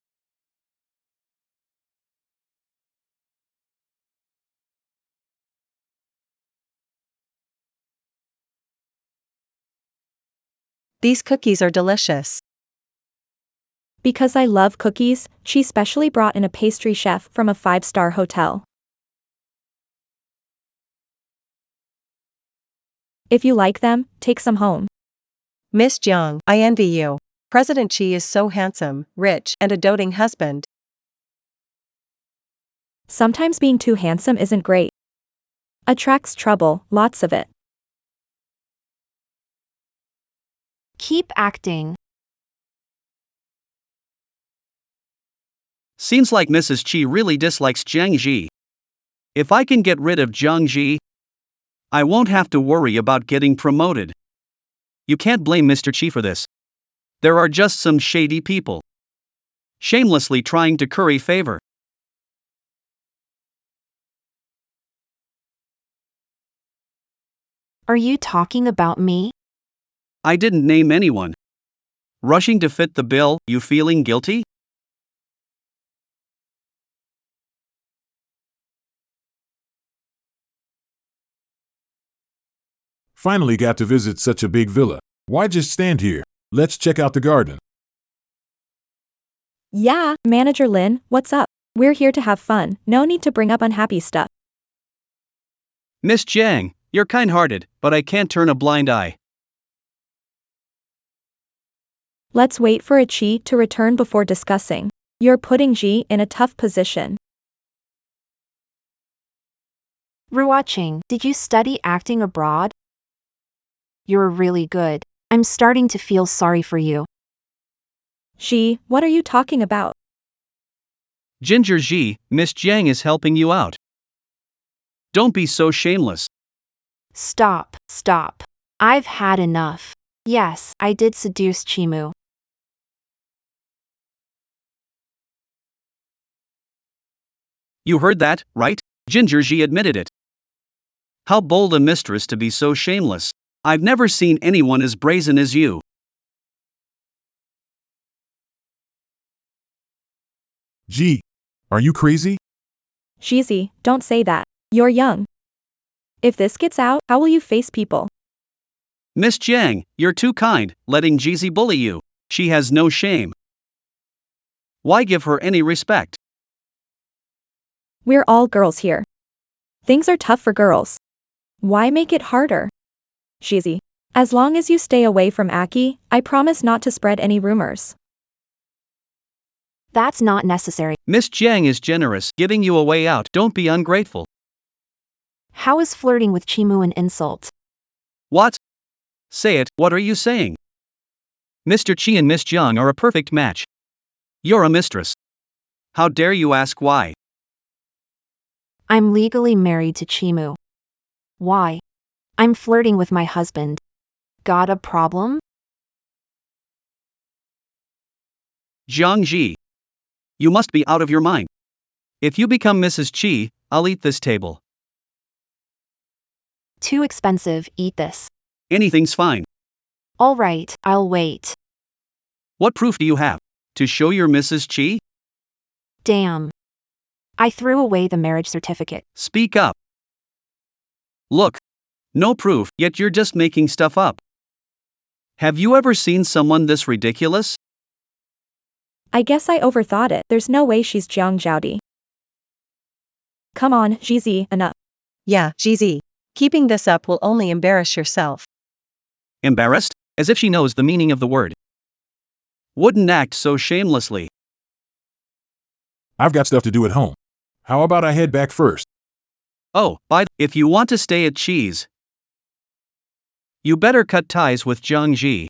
These cookies are delicious. Because I love cookies, she specially brought in a pastry chef from a 5-star hotel. If you like them, take some home. Miss Jiang, I envy you. President Chi is so handsome, rich, and a doting husband. Sometimes being too handsome isn't great. Attracts trouble, lots of it. Keep acting. Seems like Mrs. Chi really dislikes Jiang Ji. If I can get rid of Jiang Ji, I won't have to worry about getting promoted. You can't blame Mr. Chi for this. There are just some shady people shamelessly trying to curry favor. Are you talking about me? I didn't name anyone. Rushing to fit the bill, you feeling guilty? Finally got to visit such a big villa. Why just stand here? Let's check out the garden. Yeah, Manager Lin, what's up? We're here to have fun, no need to bring up unhappy stuff. Miss Jiang, you're kind-hearted, but I can't turn a blind eye. Let's wait for a Chi to return before discussing. You're putting Ji in a tough position. Ruaching, did you study acting abroad? You're really good. I'm starting to feel sorry for you. Ji, what are you talking about? Ginger Ji, Miss Jiang is helping you out. Don't be so shameless. Stop. I've had enough. Yes, I did seduce Chimu. You heard that, right? Ginger Ji admitted it. How bold a mistress to be so shameless. I've never seen anyone as brazen as you. Gee, are you crazy? Shizi, don't say that. You're young. If this gets out, how will you face people? Miss Jiang, you're too kind, letting Jizi bully you. She has no shame. Why give her any respect? We're all girls here. Things are tough for girls. Why make it harder? Shizi, as long as you stay away from Aki, I promise not to spread any rumors. That's not necessary. Miss Jiang is generous, giving you a way out. Don't be ungrateful. How is flirting with Chimu an insult? What? Say it, what are you saying? Mr. Chi and Miss Jiang are a perfect match. You're a mistress. How dare you ask why? I'm legally married to Chimu. Why? I'm flirting with my husband. Got a problem? Jiang Ji. You must be out of your mind. If you become Mrs. Chi, I'll eat this table. Too expensive, eat this. Anything's fine. All right, I'll wait. What proof do you have? To show you're Mrs. Chi? Damn. I threw away the marriage certificate. Speak up. Look. No proof, yet you're just making stuff up. Have you ever seen someone this ridiculous? I guess I overthought it. There's no way she's Jiang Zhaodi. Come on, Jizi, enough. Yeah, Jizi. Keeping this up will only embarrass yourself. Embarrassed? As if she knows the meaning of the word. Wouldn't act so shamelessly. I've got stuff to do at home. How about I head back first? Oh, if you want to stay at Chi's, you better cut ties with Jiang Ji.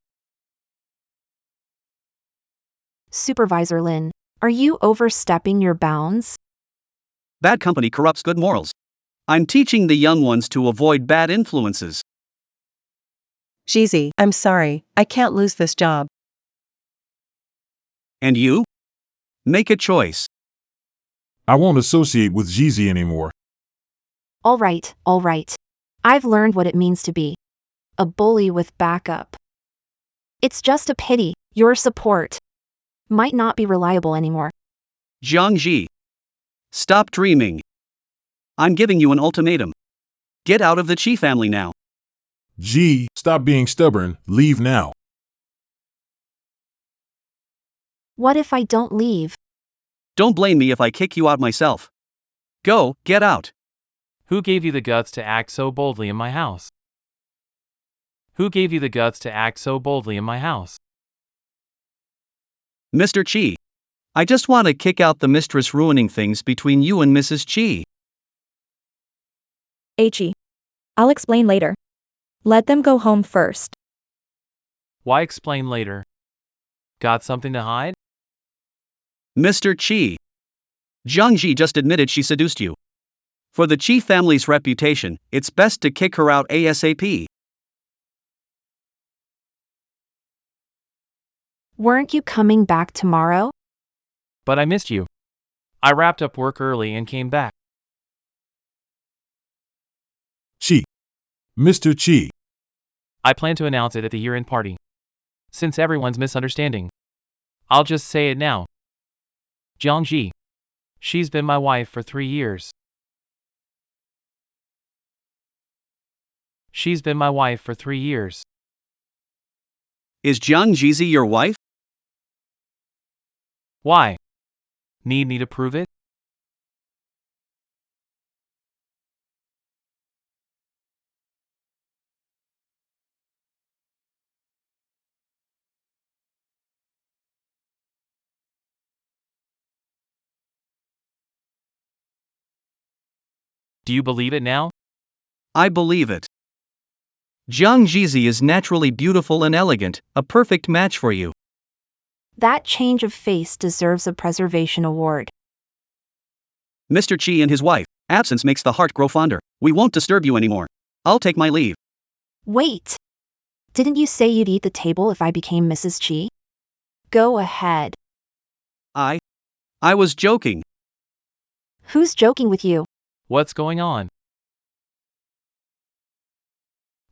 Supervisor Lin, are you overstepping your bounds? Bad company corrupts good morals. I'm teaching the young ones to avoid bad influences. Jizi, I'm sorry, I can't lose this job. And you? Make a choice. I won't associate with Jeezy anymore. All right. I've learned what it means to be a bully with backup. It's just a pity your support might not be reliable anymore. Jiang Ji. Stop dreaming. I'm giving you an ultimatum. Get out of the Chi family now. Gee, stop being stubborn, leave now. What if I don't leave? Don't blame me if I kick you out myself. Go, get out. Who gave you the guts to act so boldly in my house? Who gave you the guts to act so boldly in my house? Mr. Chi. I just want to kick out the mistress ruining things between you and Mrs. Chi. Chi. I'll explain later. Let them go home first. Why explain later? Got something to hide? Mr. Chi. Jiang Ji just admitted she seduced you. For the Chi family's reputation, it's best to kick her out ASAP. Weren't you coming back tomorrow? But I missed you. I wrapped up work early and came back. Chi. Mr. Chi. I plan to announce it at the year-end party. Since everyone's misunderstanding, I'll just say it now. Jiangji. She's been my wife for 3 years. She's been my wife for 3 years. Is Jiang Jizi your wife? Why? Need me to prove it? Do you believe it now? I believe it. Jiang Jizi is naturally beautiful and elegant, a perfect match for you. That change of face deserves a preservation award. Mr. Chi and his wife, absence makes the heart grow fonder. We won't disturb you anymore. I'll take my leave. Wait! Didn't you say you'd eat the table if I became Mrs. Chi? Go ahead. I was joking. Who's joking with you? What's going on?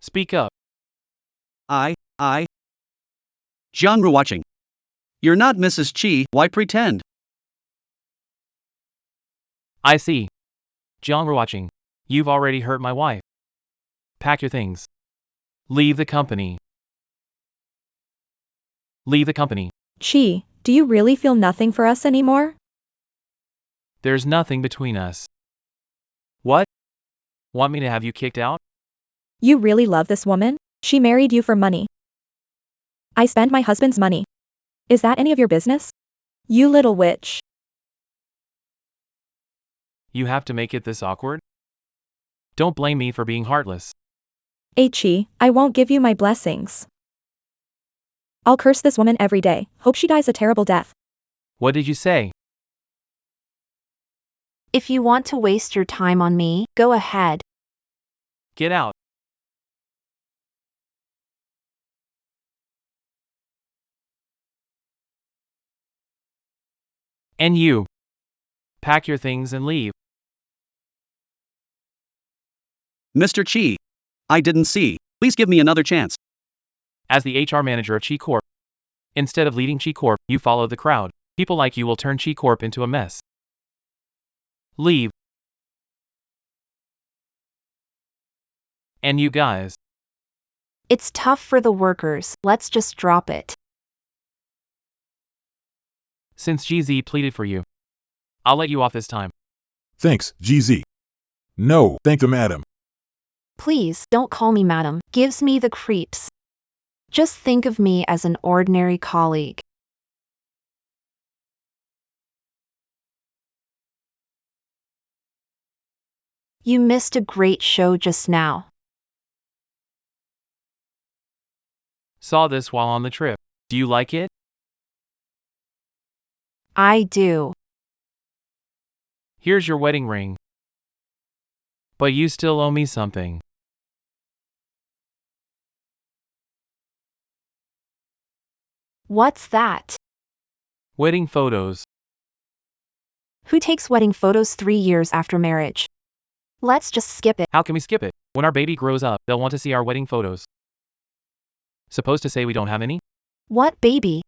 Speak up. Jiang Ru watching. You're not Mrs. Chi, why pretend? I see. Jiang, we're watching. You've already hurt my wife. Pack your things. Leave the company. Leave the company. Chi, do you really feel nothing for us anymore? There's nothing between us. What? Want me to have you kicked out? You really love this woman? She married you for money. I spend my husband's money. Is that any of your business? You little witch. You have to make it this awkward? Don't blame me for being heartless. Chi, I won't give you my blessings. I'll curse this woman every day. Hope she dies a terrible death. What did you say? If you want to waste your time on me, go ahead. Get out. And you. Pack your things and leave. Mr. Chi. I didn't see. Please give me another chance. As the HR manager of Chi Corp. Instead of leading Chi Corp, you follow the crowd. People like you will turn Chi Corp into a mess. Leave. And you guys. It's tough for the workers, let's just drop it. Since GZ pleaded for you, I'll let you off this time. Thanks, GZ. No, thank the madam. Please, don't call me madam, gives me the creeps. Just think of me as an ordinary colleague. You missed a great show just now. Saw this while on the trip. Do you like it? I do. Here's your wedding ring. But you still owe me something. What's that? Wedding photos. Who takes wedding photos 3 years after marriage? Let's just skip it. How can we skip it? When our baby grows up, they'll want to see our wedding photos. Supposed to say we don't have any? What baby?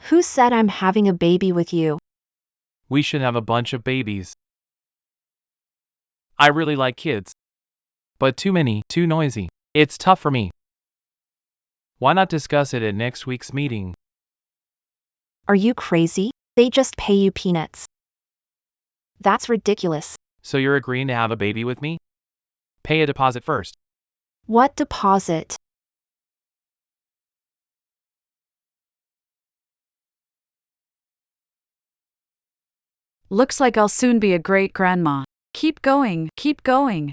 Who said I'm having a baby with you? We should have a bunch of babies. I really like kids. But too many, too noisy. It's tough for me. Why not discuss it at next week's meeting? Are you crazy? They just pay you peanuts. That's ridiculous. So you're agreeing to have a baby with me? Pay a deposit first. What deposit? Looks like I'll soon be a great grandma. Keep going, keep going.